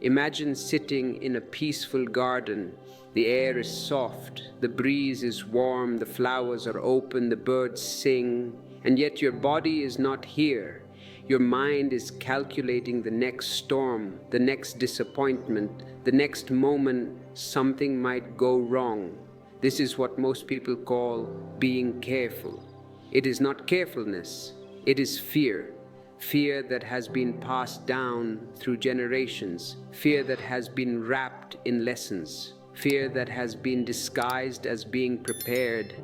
Imagine sitting in a peaceful garden. The air is soft, the breeze is warm, the flowers are open, the birds sing, and yet your body is not here. Your mind is calculating the next storm, the next disappointment, the next moment something might go wrong. This is what most people call being careful. It is not carefulness, it is fear. Fear that has been passed down through generations, fear that has been wrapped in lessons, fear that has been disguised as being prepared.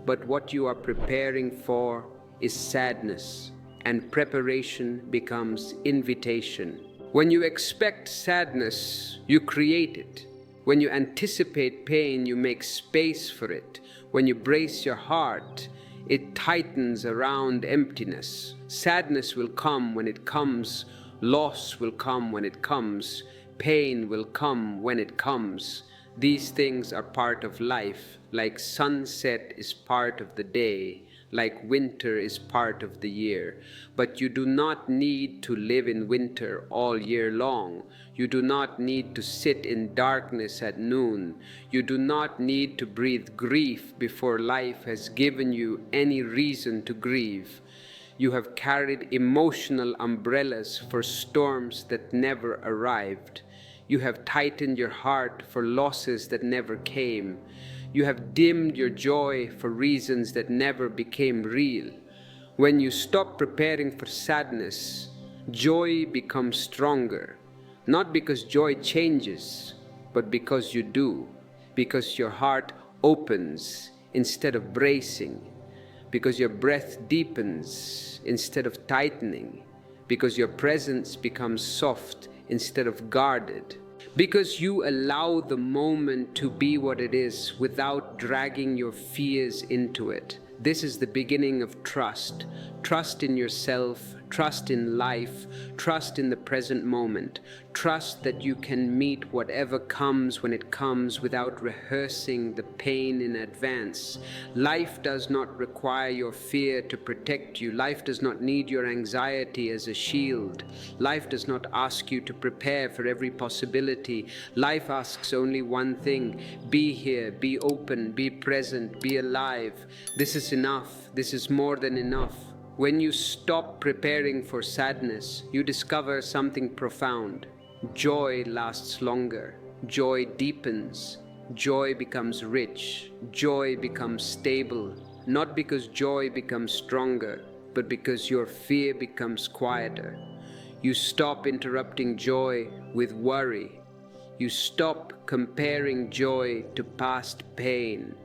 But what you are preparing for is sadness, and preparation becomes invitation. When you expect sadness, you create it. When you anticipate pain, you make space for it. When you brace your heart, it tightens around emptiness. Sadness will come when it comes. Loss will come when it comes. Pain will come when it comes. These things are part of life, like sunset is part of the day, like winter is part of the year. But you do not need to live in winter all year long. You do not need to sit in darkness at noon. You do not need to breathe grief before life has given you any reason to grieve. You have carried emotional umbrellas for storms that never arrived. You have tightened your heart for losses that never came. You have dimmed your joy for reasons that never became real. When you stop preparing for sadness, joy becomes stronger. Not because joy changes, but because you do. Because your heart opens instead of bracing. Because your breath deepens instead of tightening. Because your presence becomes soft instead of guarded. Because you allow the moment to be what it is without dragging your fears into it. This is the beginning of trust. Trust in yourself, trust in life, trust in the present moment. Trust that you can meet whatever comes when it comes without rehearsing the pain in advance. Life does not require your fear to protect you. Life does not need your anxiety as a shield. Life does not ask you to prepare for every possibility. Life asks only one thing: be here, be open, be present, be alive. This is enough. This is more than enough. When you stop preparing for sadness, you discover something profound. Joy lasts longer. Joy deepens. Joy becomes rich. Joy becomes stable. Not because joy becomes stronger, but because your fear becomes quieter. You stop interrupting joy with worry. You stop comparing joy to past pain.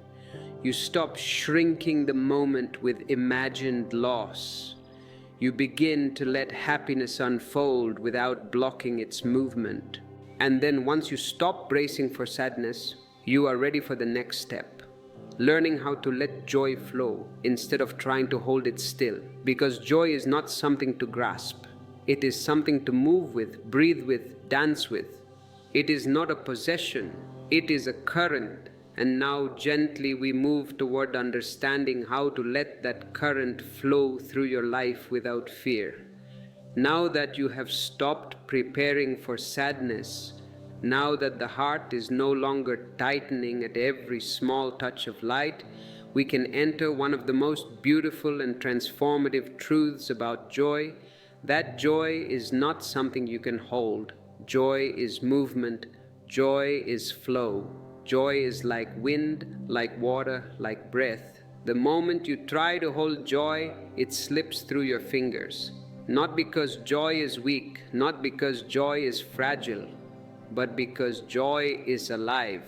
You stop shrinking the moment with imagined loss. You begin to let happiness unfold without blocking its movement. And then once you stop bracing for sadness, you are ready for the next step. learning how to let joy flow instead of trying to hold it still. Because joy is not something to grasp. It is something to move with, breathe with, dance with. It is not a possession, it is a current. And now gently we move toward understanding how to let that current flow through your life without fear. Now that you have stopped preparing for sadness, now that the heart is no longer tightening at every small touch of light, we can enter one of the most beautiful and transformative truths about joy. That joy is not something you can hold. Joy is movement. Joy is flow. Joy is like wind, like water, like breath. The moment you try to hold joy, it slips through your fingers. Not because joy is weak, not because joy is fragile, but because joy is alive.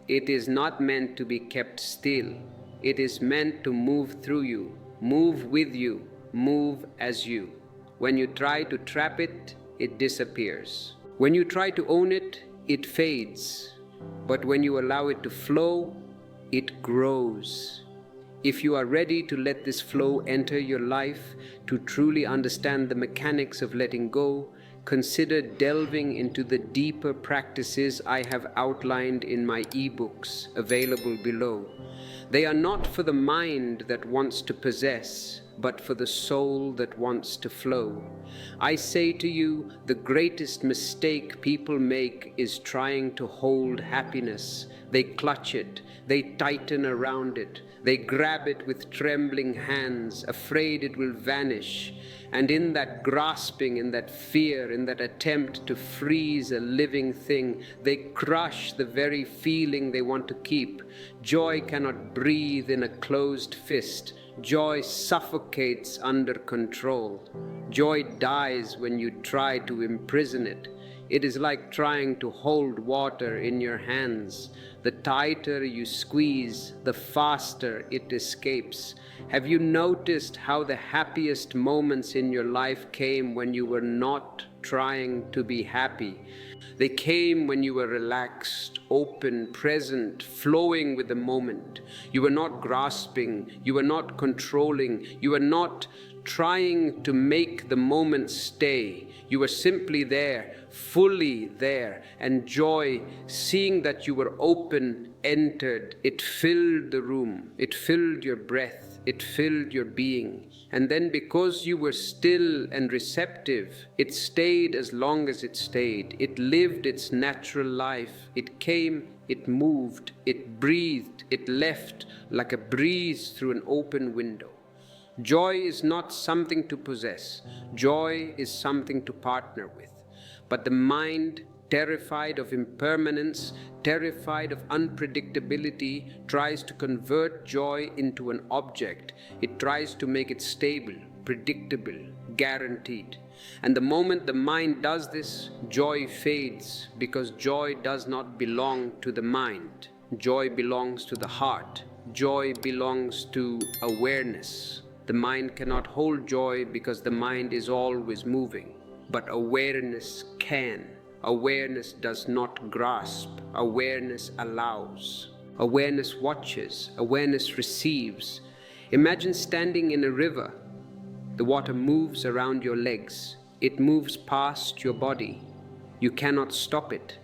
It is not meant to be kept still. It is meant to move through you, move with you, move as you. When you try to trap it, it disappears. When you try to own it, it fades. But when you allow it to flow, it grows. If you are ready to let this flow enter your life, to truly understand the mechanics of letting go, consider delving into the deeper practices I have outlined in my ebooks available below. They are not for the mind that wants to possess, but for the soul that wants to flow. I say to you, the greatest mistake people make is trying to hold happiness. They clutch it, they tighten around it, they grab it with trembling hands, afraid it will vanish. And in that grasping, in that fear, in that attempt to freeze a living thing, they crush the very feeling they want to keep. Joy cannot breathe in a closed fist. Joy suffocates under control. Joy dies when you try to imprison it. It is like trying to hold water in your hands. The tighter you squeeze, the faster it escapes. Have you noticed how the happiest moments in your life came when you were not trying to be happy? They came when you were relaxed, open, present, flowing with the moment. You were not grasping, you were not controlling, you were not trying to make the moment stay. You were simply there, fully there, and joy, seeing that you were open, entered. It filled the room, it filled your breath, it filled your being. And then because you were still and receptive, it stayed as long as it stayed. It lived its natural life. It came, it moved, it breathed, it left like a breeze through an open window. Joy is not something to possess. Joy is something to partner with. But the mind, terrified of impermanence, terrified of unpredictability, tries to convert joy into an object. It tries to make it stable, predictable, guaranteed. And the moment the mind does this, joy fades, because joy does not belong to the mind. Joy belongs to the heart. Joy belongs to awareness. The mind cannot hold joy because the mind is always moving. But awareness can. Awareness does not grasp. Awareness allows. Awareness watches. Awareness receives. Imagine standing in a river. The water moves around your legs. It moves past your body. You cannot stop it.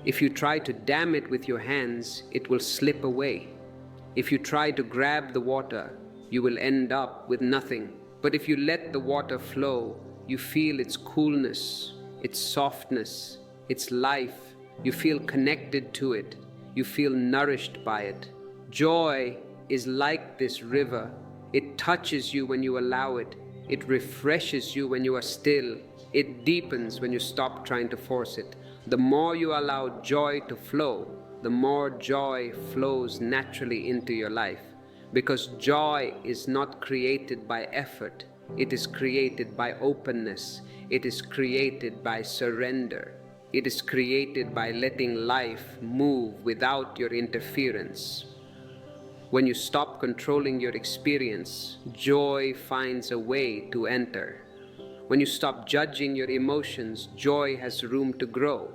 If you try to dam it with your hands, it will slip away. If you try to grab the water, you will end up with nothing. But if you let the water flow, you feel its coolness, its softness, its life. You feel connected to it. You feel nourished by it. Joy is like this river. It touches you when you allow it. It refreshes you when you are still. It deepens when you stop trying to force it. The more you allow joy to flow, the more joy flows naturally into your life. Because joy is not created by effort. It is created by openness. It is created by surrender. It is created by letting life move without your interference. When you stop controlling your experience, joy finds a way to enter. When you stop judging your emotions, joy has room to grow.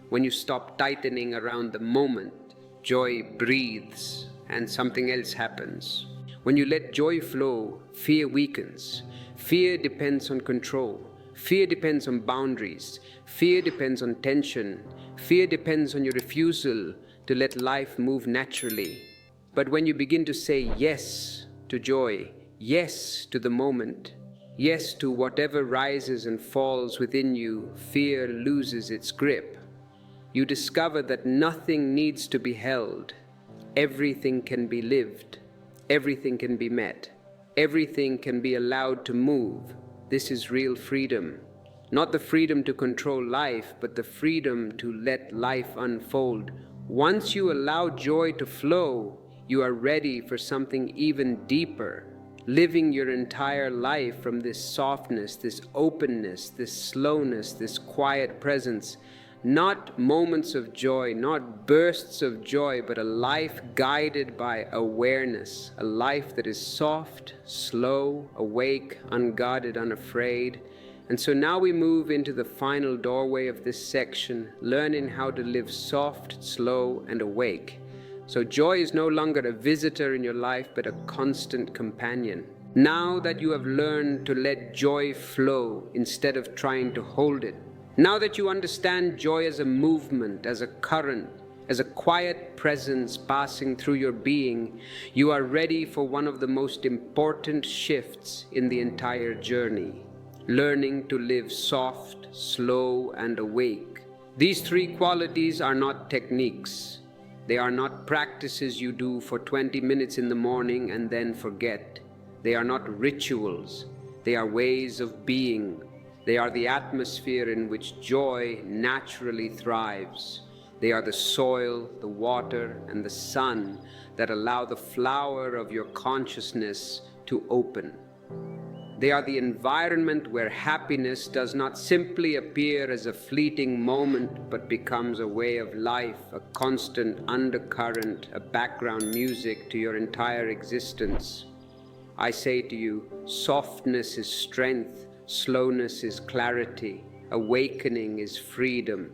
When you stop tightening around the moment, joy breathes and something else happens. When you let joy flow, fear weakens. Fear depends on control. Fear depends on boundaries. Fear depends on tension. Fear depends on your refusal to let life move naturally. But when you begin to say yes to joy, yes to the moment, yes to whatever rises and falls within you, fear loses its grip. You discover that nothing needs to be held. Everything can be lived. Everything can be met. Everything can be allowed to move. This is real freedom. Not the freedom to control life, but the freedom to let life unfold. Once you allow joy to flow, you are ready for something even deeper. Living your entire life from this softness, this openness, this slowness, this quiet presence. Not moments of joy, not bursts of joy, but a life guided by awareness, a life that is soft, slow, awake, unguarded, unafraid. And so now we move into the final doorway of this section, learning how to live soft, slow, and awake. So joy is no longer a visitor in your life, but a constant companion. Now that you have learned to let joy flow instead of trying to hold it, now that you understand joy as a movement, as a current, as a quiet presence passing through your being, you are ready for one of the most important shifts in the entire journey. Learning to live soft, slow, and awake. These three qualities are not techniques. They are not practices you do for 20 minutes in the morning and then forget. They are not rituals. They are ways of being. They are the atmosphere in which joy naturally thrives. They are the soil, the water, and the sun that allow the flower of your consciousness to open. They are the environment where happiness does not simply appear as a fleeting moment, but becomes a way of life, a constant undercurrent, a background music to your entire existence. I say to you, softness is strength, slowness is clarity, awakening is freedom.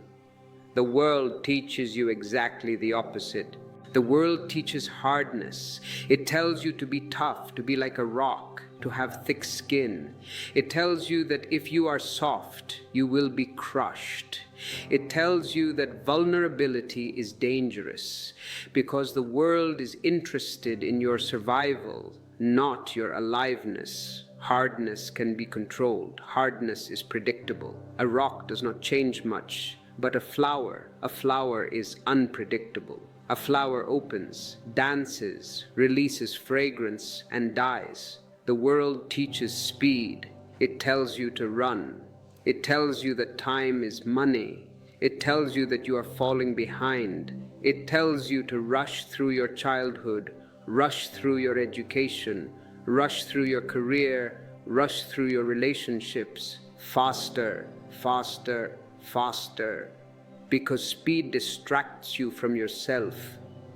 The world teaches you exactly the opposite. The world teaches hardness. It tells you to be tough, to be like a rock, to have thick skin. It tells you that if you are soft, you will be crushed. It tells you that vulnerability is dangerous because the world is interested in your survival, not your aliveness. Hardness can be controlled. Hardness is predictable. A rock does not change much, but a flower is unpredictable. A flower opens, dances, releases fragrance, and dies. The world teaches speed. It tells you to run. It tells you that time is money. It tells you that you are falling behind. It tells you to rush through your childhood, rush through your education, rush through your career, rush through your relationships, faster, faster, faster. Because speed distracts you from yourself.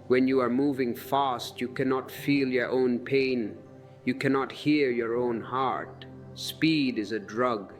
When you are moving fast, you cannot feel your own pain. You cannot hear your own heart. Speed is a drug.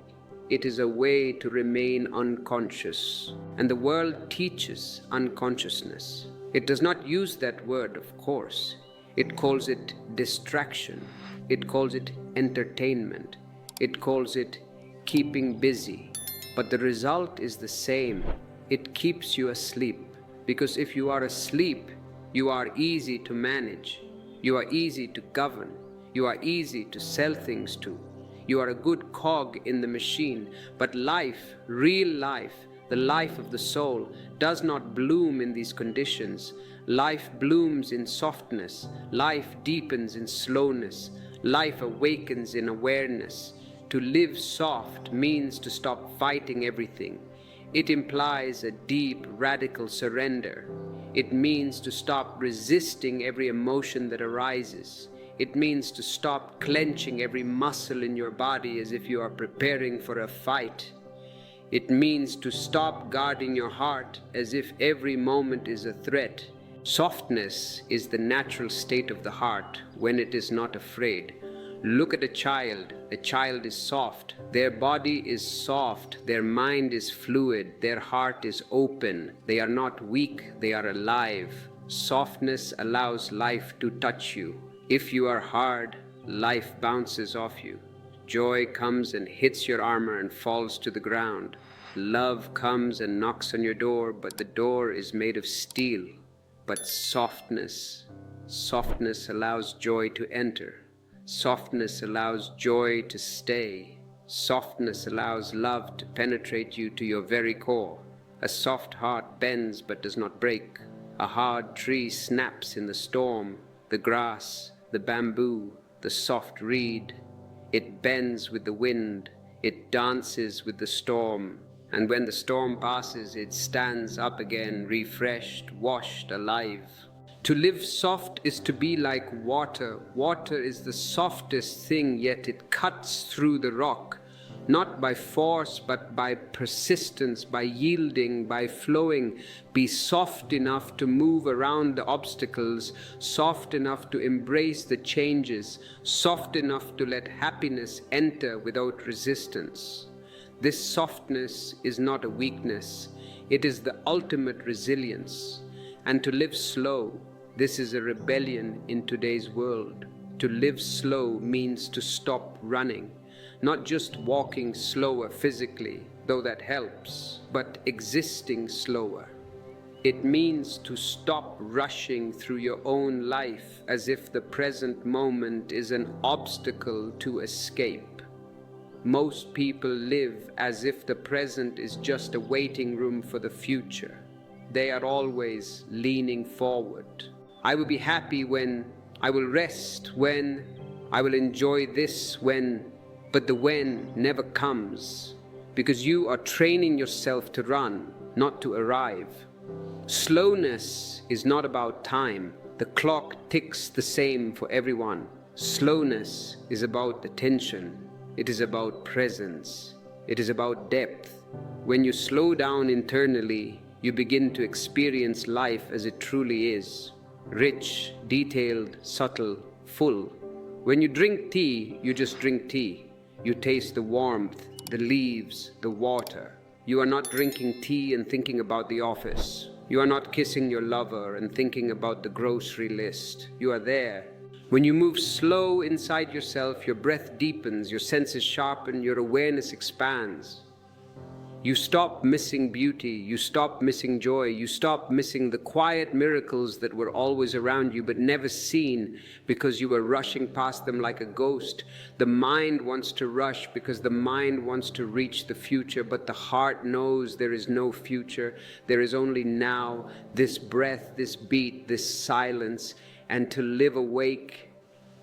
It is a way to remain unconscious. And the world teaches unconsciousness. It does not use that word, of course. It calls it distraction. It calls it entertainment. It calls it keeping busy. But the result is the same. It keeps you asleep. Because if you are asleep, you are easy to manage. You are easy to govern. You are easy to sell things to. You are a good cog in the machine. But life, real life, the life of the soul, does not bloom in these conditions. Life blooms in softness. Life deepens in slowness. Life awakens in awareness. To live soft means to stop fighting everything. It implies a deep, radical surrender. It means to stop resisting every emotion that arises. It means to stop clenching every muscle in your body as if you are preparing for a fight. It means to stop guarding your heart as if every moment is a threat. Softness is the natural state of the heart when it is not afraid. Look at a child. A child is soft. Their body is soft. Their mind is fluid. Their heart is open. They are not weak. They are alive. Softness allows life to touch you. If you are hard, life bounces off you. Joy comes and hits your armor and falls to the ground. Love comes and knocks on your door, but the door is made of steel. But softness allows joy to enter. Softness allows joy to stay. Softness allows love to penetrate you to your very core. A soft heart bends but does not break. A hard tree snaps in the storm. The grass, the bamboo, the soft reed. It bends with the wind. It dances with the storm. And when the storm passes, it stands up again, refreshed, washed, alive. To live soft is to be like water. Water is the softest thing, yet it cuts through the rock. Not by force, but by persistence, by yielding, by flowing. Be soft enough to move around the obstacles, soft enough to embrace the changes, soft enough to let happiness enter without resistance. This softness is not a weakness, it is the ultimate resilience. And to live slow, this is a rebellion in today's world. To live slow means to stop running. Not just walking slower physically, though that helps, but existing slower. It means to stop rushing through your own life as if the present moment is an obstacle to escape. Most people live as if the present is just a waiting room for the future. They are always leaning forward. I will be happy when, I will rest when, I will enjoy this when. But the when never comes, because you are training yourself to run, not to arrive. Slowness is not about time. The clock ticks the same for everyone. Slowness is about attention. It is about presence. It is about depth. When you slow down internally, you begin to experience life as it truly is. Rich, detailed, subtle, full. When you drink tea, you just drink tea. You taste the warmth, the leaves, the water. You are not drinking tea and thinking about the office. You are not kissing your lover and thinking about the grocery list. You are there. When you move slow inside yourself, your breath deepens, your senses sharpen, your awareness expands. You stop missing beauty, you stop missing joy, you stop missing the quiet miracles that were always around you but never seen because you were rushing past them like a ghost. The mind wants to rush because the mind wants to reach the future, but the heart knows there is no future. There is only now, this breath, this beat, this silence. And to live awake,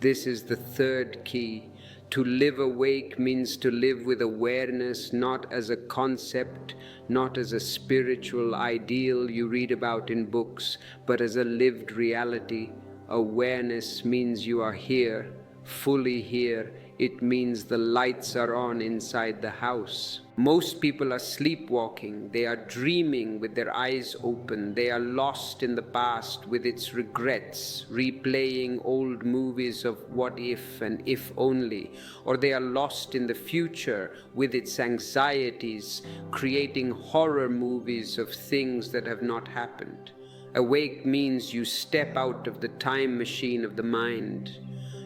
this is the third key. To live awake means to live with awareness, not as a concept, not as a spiritual ideal you read about in books, but as a lived reality. Awareness means you are here, fully here. It means the lights are on inside the house. Most people are sleepwalking. They are dreaming with their eyes open. They are lost in the past with its regrets, replaying old movies of what if and if only. Or they are lost in the future with its anxieties, creating horror movies of things that have not happened. Awake means you step out of the time machine of the mind.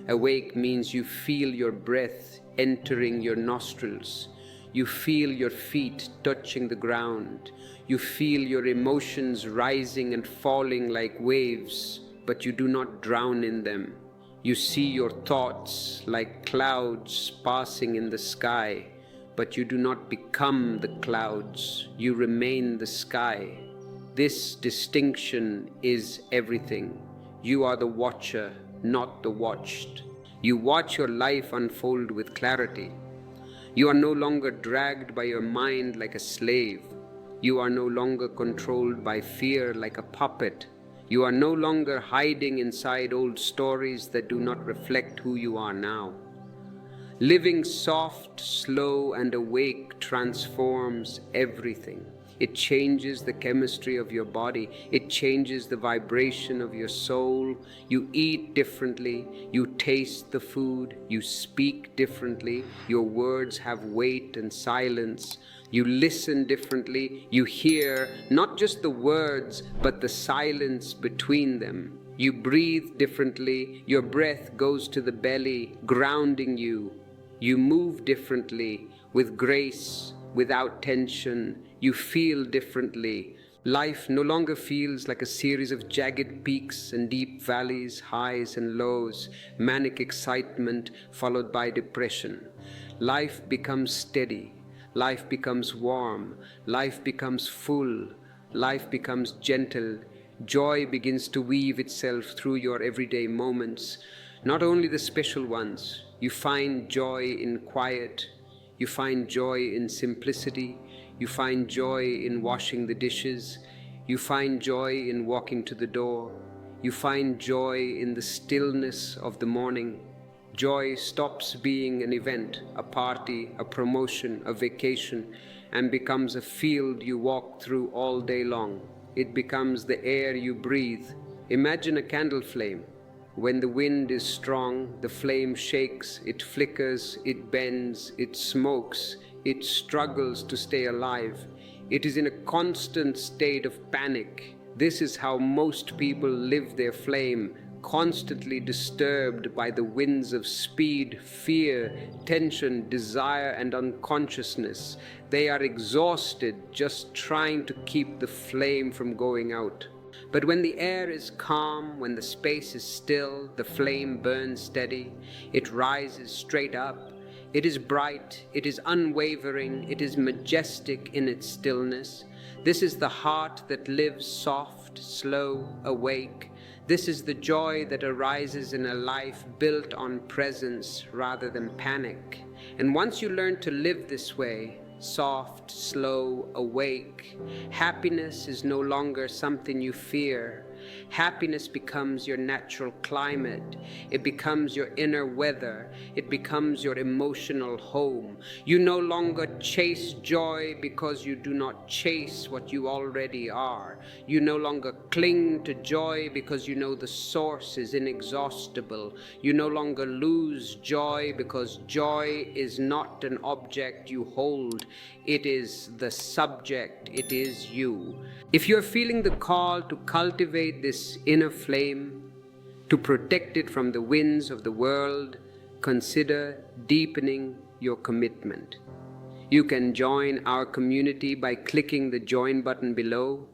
Awake means you feel your breath entering your nostrils. You feel your feet touching the ground. You feel your emotions rising and falling like waves, but you do not drown in them. You see your thoughts like clouds passing in the sky, but you do not become the clouds. You remain the sky. This distinction is everything. You are the watcher, not the watched. You watch your life unfold with clarity. You are no longer dragged by your mind like a slave. You are no longer controlled by fear like a puppet. You are no longer hiding inside old stories that do not reflect who you are now. Living soft, slow, and awake transforms everything. It changes the chemistry of your body. It changes the vibration of your soul. You eat differently. You taste the food. You speak differently. Your words have weight and silence. You listen differently. You hear not just the words, but the silence between them. You breathe differently. Your breath goes to the belly, grounding you. You move differently, with grace, without tension. You feel differently. Life no longer feels like a series of jagged peaks and deep valleys, highs and lows, manic excitement followed by depression. Life becomes steady. Life becomes warm. Life becomes full. Life becomes gentle. Joy begins to weave itself through your everyday moments, not only the special ones. You find joy in quiet. You find joy in simplicity. You find joy in washing the dishes. You find joy in walking to the door. You find joy in the stillness of the morning. Joy stops being an event, a party, a promotion, a vacation, and becomes a field you walk through all day long. It becomes the air you breathe. Imagine a candle flame. When the wind is strong, the flame shakes, it flickers, it bends, it smokes, it struggles to stay alive. It is in a constant state of panic. This is how most people live their flame, constantly disturbed by the winds of speed, fear, tension, desire, and unconsciousness. They are exhausted just trying to keep the flame from going out. But when the air is calm, when the space is still, the flame burns steady. It rises straight up. It is bright, it is unwavering, it is majestic in its stillness. This is the heart that lives soft, slow, awake. This is the joy that arises in a life built on presence rather than panic. And once you learn to live this way, soft, slow, awake, happiness is no longer something you fear. Happiness becomes your natural climate. It becomes your inner weather. It becomes your emotional home. You no longer chase joy because you do not chase what you already are. You no longer cling to joy because you know the source is inexhaustible. You no longer lose joy because joy is not an object you hold. It is the subject. It is you. If you're feeling the call to cultivate this inner flame, to protect it from the winds of the world, consider deepening your commitment. You can join our community by clicking the join button below.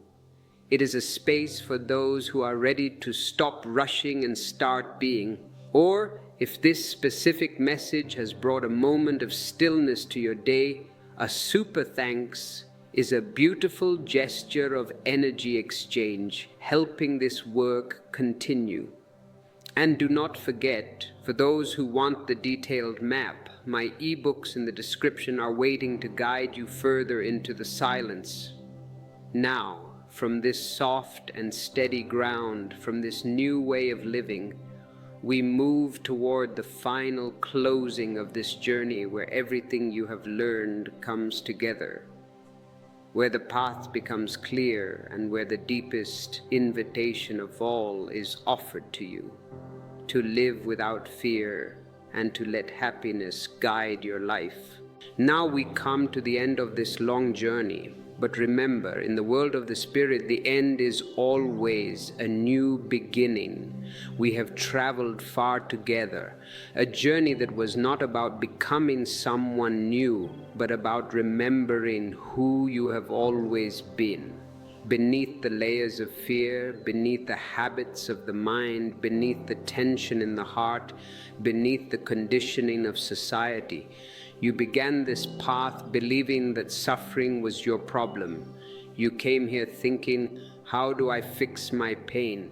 It is a space for those who are ready to stop rushing and start being. Or if this specific message has brought a moment of stillness to your day, a super thanks is a beautiful gesture of energy exchange, helping this work continue. And do not forget, for those who want the detailed map, my ebooks in the description are waiting to guide you further into the silence. Now, from this soft and steady ground, from this new way of living, we move toward the final closing of this journey where everything you have learned comes together, where the path becomes clear and where the deepest invitation of all is offered to you, to live without fear and to let happiness guide your life. Now we come to the end of this long journey, but remember, in the world of the spirit, the end is always a new beginning. We have traveled far together, a journey that was not about becoming someone new, but about remembering who you have always been. Beneath the layers of fear, beneath the habits of the mind, beneath the tension in the heart, beneath the conditioning of society, you began this path believing that suffering was your problem. You came here thinking, how do I fix my pain?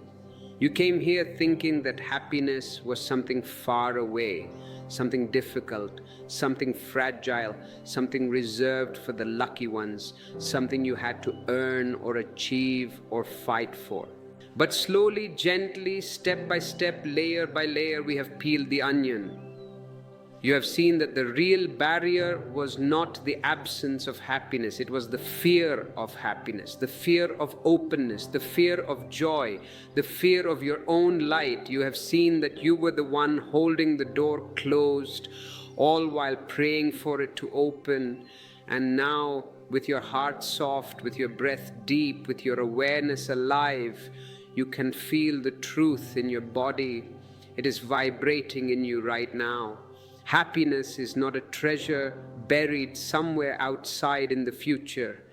You came here thinking that happiness was something far away, something difficult, something fragile, something reserved for the lucky ones, something you had to earn or achieve or fight for. But slowly, gently, step by step, layer by layer, we have peeled the onion. You have seen that the real barrier was not the absence of happiness, it was the fear of happiness, the fear of openness, the fear of joy, the fear of your own light. You have seen that you were the one holding the door closed, all while praying for it to open. And now, with your heart soft, with your breath deep, with your awareness alive, you can feel the truth in your body. It is vibrating in you right now. Happiness is not a treasure buried somewhere outside in the future.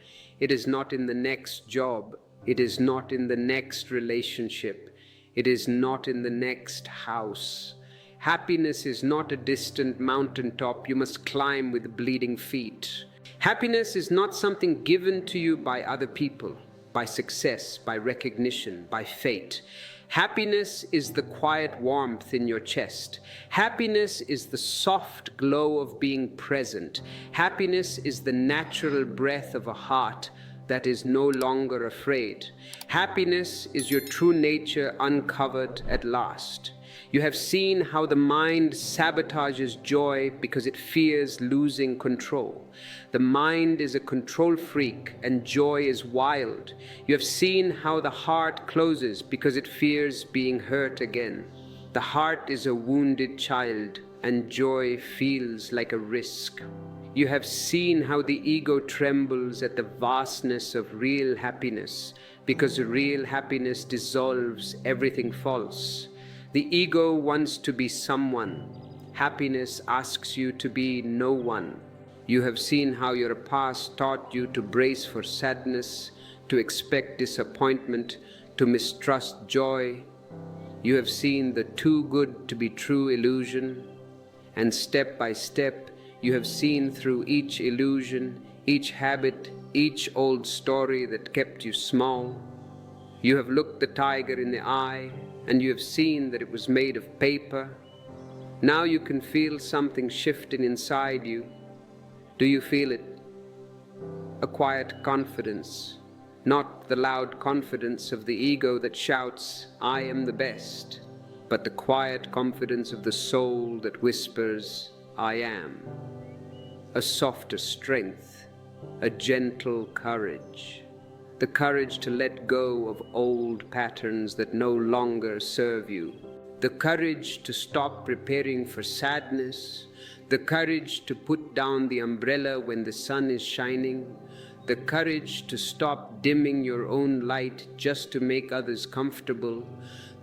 It is not in the next job. It is not in the next relationship. It is not in the next house. Happiness is not a distant mountaintop you must climb with bleeding feet. Happiness is not something given to you by other people, by success, by recognition, by fate. Happiness is the quiet warmth in your chest. Happiness is the soft glow of being present. Happiness is the natural breath of a heart that is no longer afraid. Happiness is your true nature uncovered at last. You have seen how the mind sabotages joy because it fears losing control. The mind is a control freak and joy is wild. You have seen how the heart closes because it fears being hurt again. The heart is a wounded child and joy feels like a risk. You have seen how the ego trembles at the vastness of real happiness because real happiness dissolves everything false. The ego wants to be someone. Happiness asks you to be no one. You have seen how your past taught you to brace for sadness, to expect disappointment, to mistrust joy. You have seen the too good to be true illusion, and step by step you have seen through each illusion, each habit, each old story that kept you small. You have looked the tiger in the eye, and you have seen that it was made of paper. Now you can feel something shifting inside you. Do you feel it? A quiet confidence, not the loud confidence of the ego that shouts, "I am the best," but the quiet confidence of the soul that whispers, "I am." A softer strength, a gentle courage. The courage to let go of old patterns that no longer serve you. The courage to stop preparing for sadness. The courage to put down the umbrella when the sun is shining. The courage to stop dimming your own light just to make others comfortable.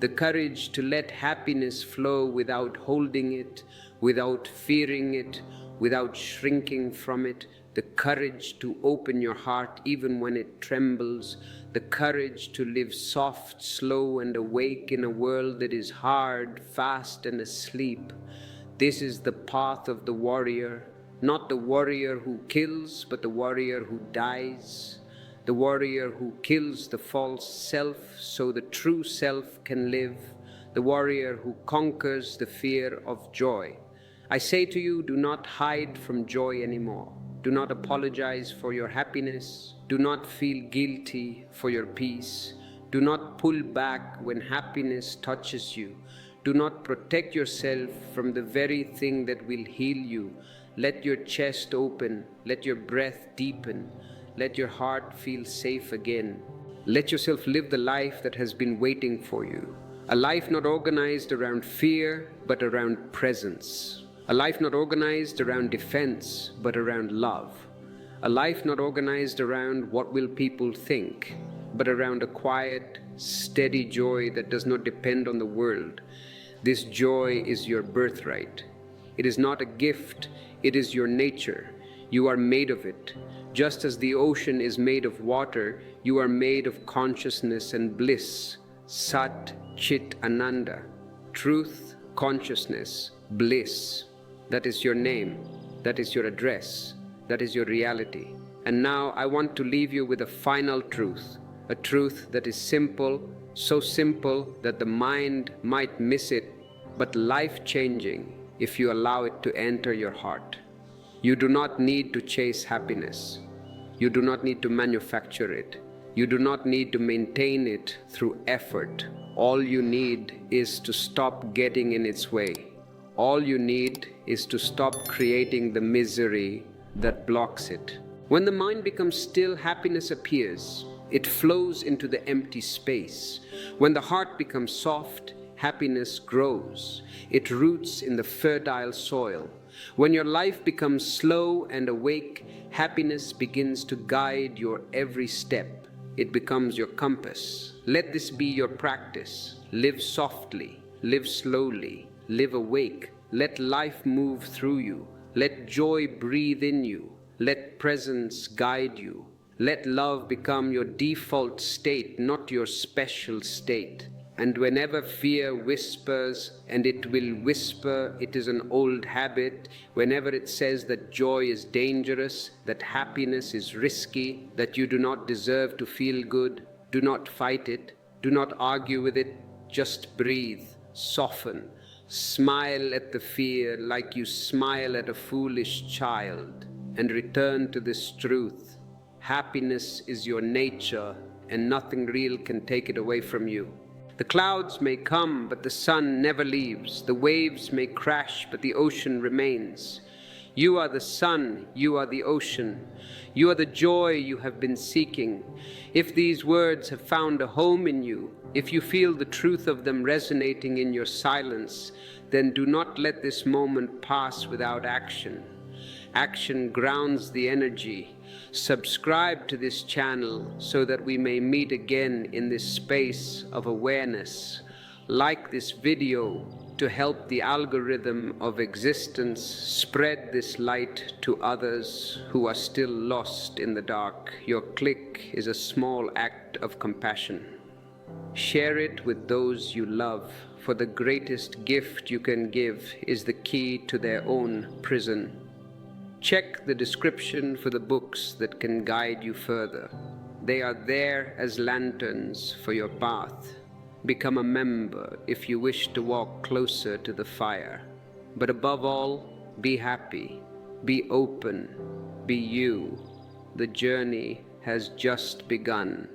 The courage to let happiness flow without holding it, without fearing it, without shrinking from it. The courage to open your heart even when it trembles. The courage to live soft, slow, and awake in a world that is hard, fast, and asleep. This is the path of the warrior, not the warrior who kills, but the warrior who dies. The warrior who kills the false self so the true self can live. The warrior who conquers the fear of joy. I say to you, do not hide from joy anymore. Do not apologize for your happiness. Do not feel guilty for your peace. Do not pull back when happiness touches you. Do not protect yourself from the very thing that will heal you. Let your chest open. Let your breath deepen. Let your heart feel safe again. Let yourself live the life that has been waiting for you. A life not organized around fear, but around presence. A life not organized around defense, but around love. A life not organized around what will people think, but around a quiet, steady joy that does not depend on the world. This joy is your birthright. It is not a gift, it is your nature. You are made of it. Just as the ocean is made of water, you are made of consciousness and bliss. Sat, Chit, Ananda. Truth, consciousness, bliss. That is your name, that is your address, that is your reality. And now I want to leave you with a final truth, a truth that is simple, so simple that the mind might miss it, but life-changing if you allow it to enter your heart. You do not need to chase happiness. You do not need to manufacture it. You do not need to maintain it through effort. All you need is to stop getting in its way. All you need is to stop creating the misery that blocks it. When the mind becomes still, happiness appears. It flows into the empty space. When the heart becomes soft, happiness grows. It roots in the fertile soil. When your life becomes slow and awake, happiness begins to guide your every step. It becomes your compass. Let this be your practice. Live softly, live slowly, live awake. Let life move through you. Let joy breathe in you. Let presence guide you. Let love become your default state, not your special state. And whenever fear whispers, and it will whisper, it is an old habit, whenever it says that joy is dangerous, that happiness is risky, that you do not deserve to feel good, do not fight it, do not argue with it, just breathe, soften, smile at the fear like you smile at a foolish child, and return to this truth. Happiness is your nature, and nothing real can take it away from you. The clouds may come, but the sun never leaves. The waves may crash, but the ocean remains. You are the sun, you are the ocean. You are the joy you have been seeking. If these words have found a home in you, if you feel the truth of them resonating in your silence, then do not let this moment pass without action. Action grounds the energy. Subscribe to this channel so that we may meet again in this space of awareness. Like this video to help the algorithm of existence spread this light to others who are still lost in the dark. Your click is a small act of compassion. Share it with those you love, for the greatest gift you can give is the key to their own prison. Check the description for the books that can guide you further. They are there as lanterns for your path. Become a member if you wish to walk closer to the fire. But above all, be happy, be open, be you. The journey has just begun.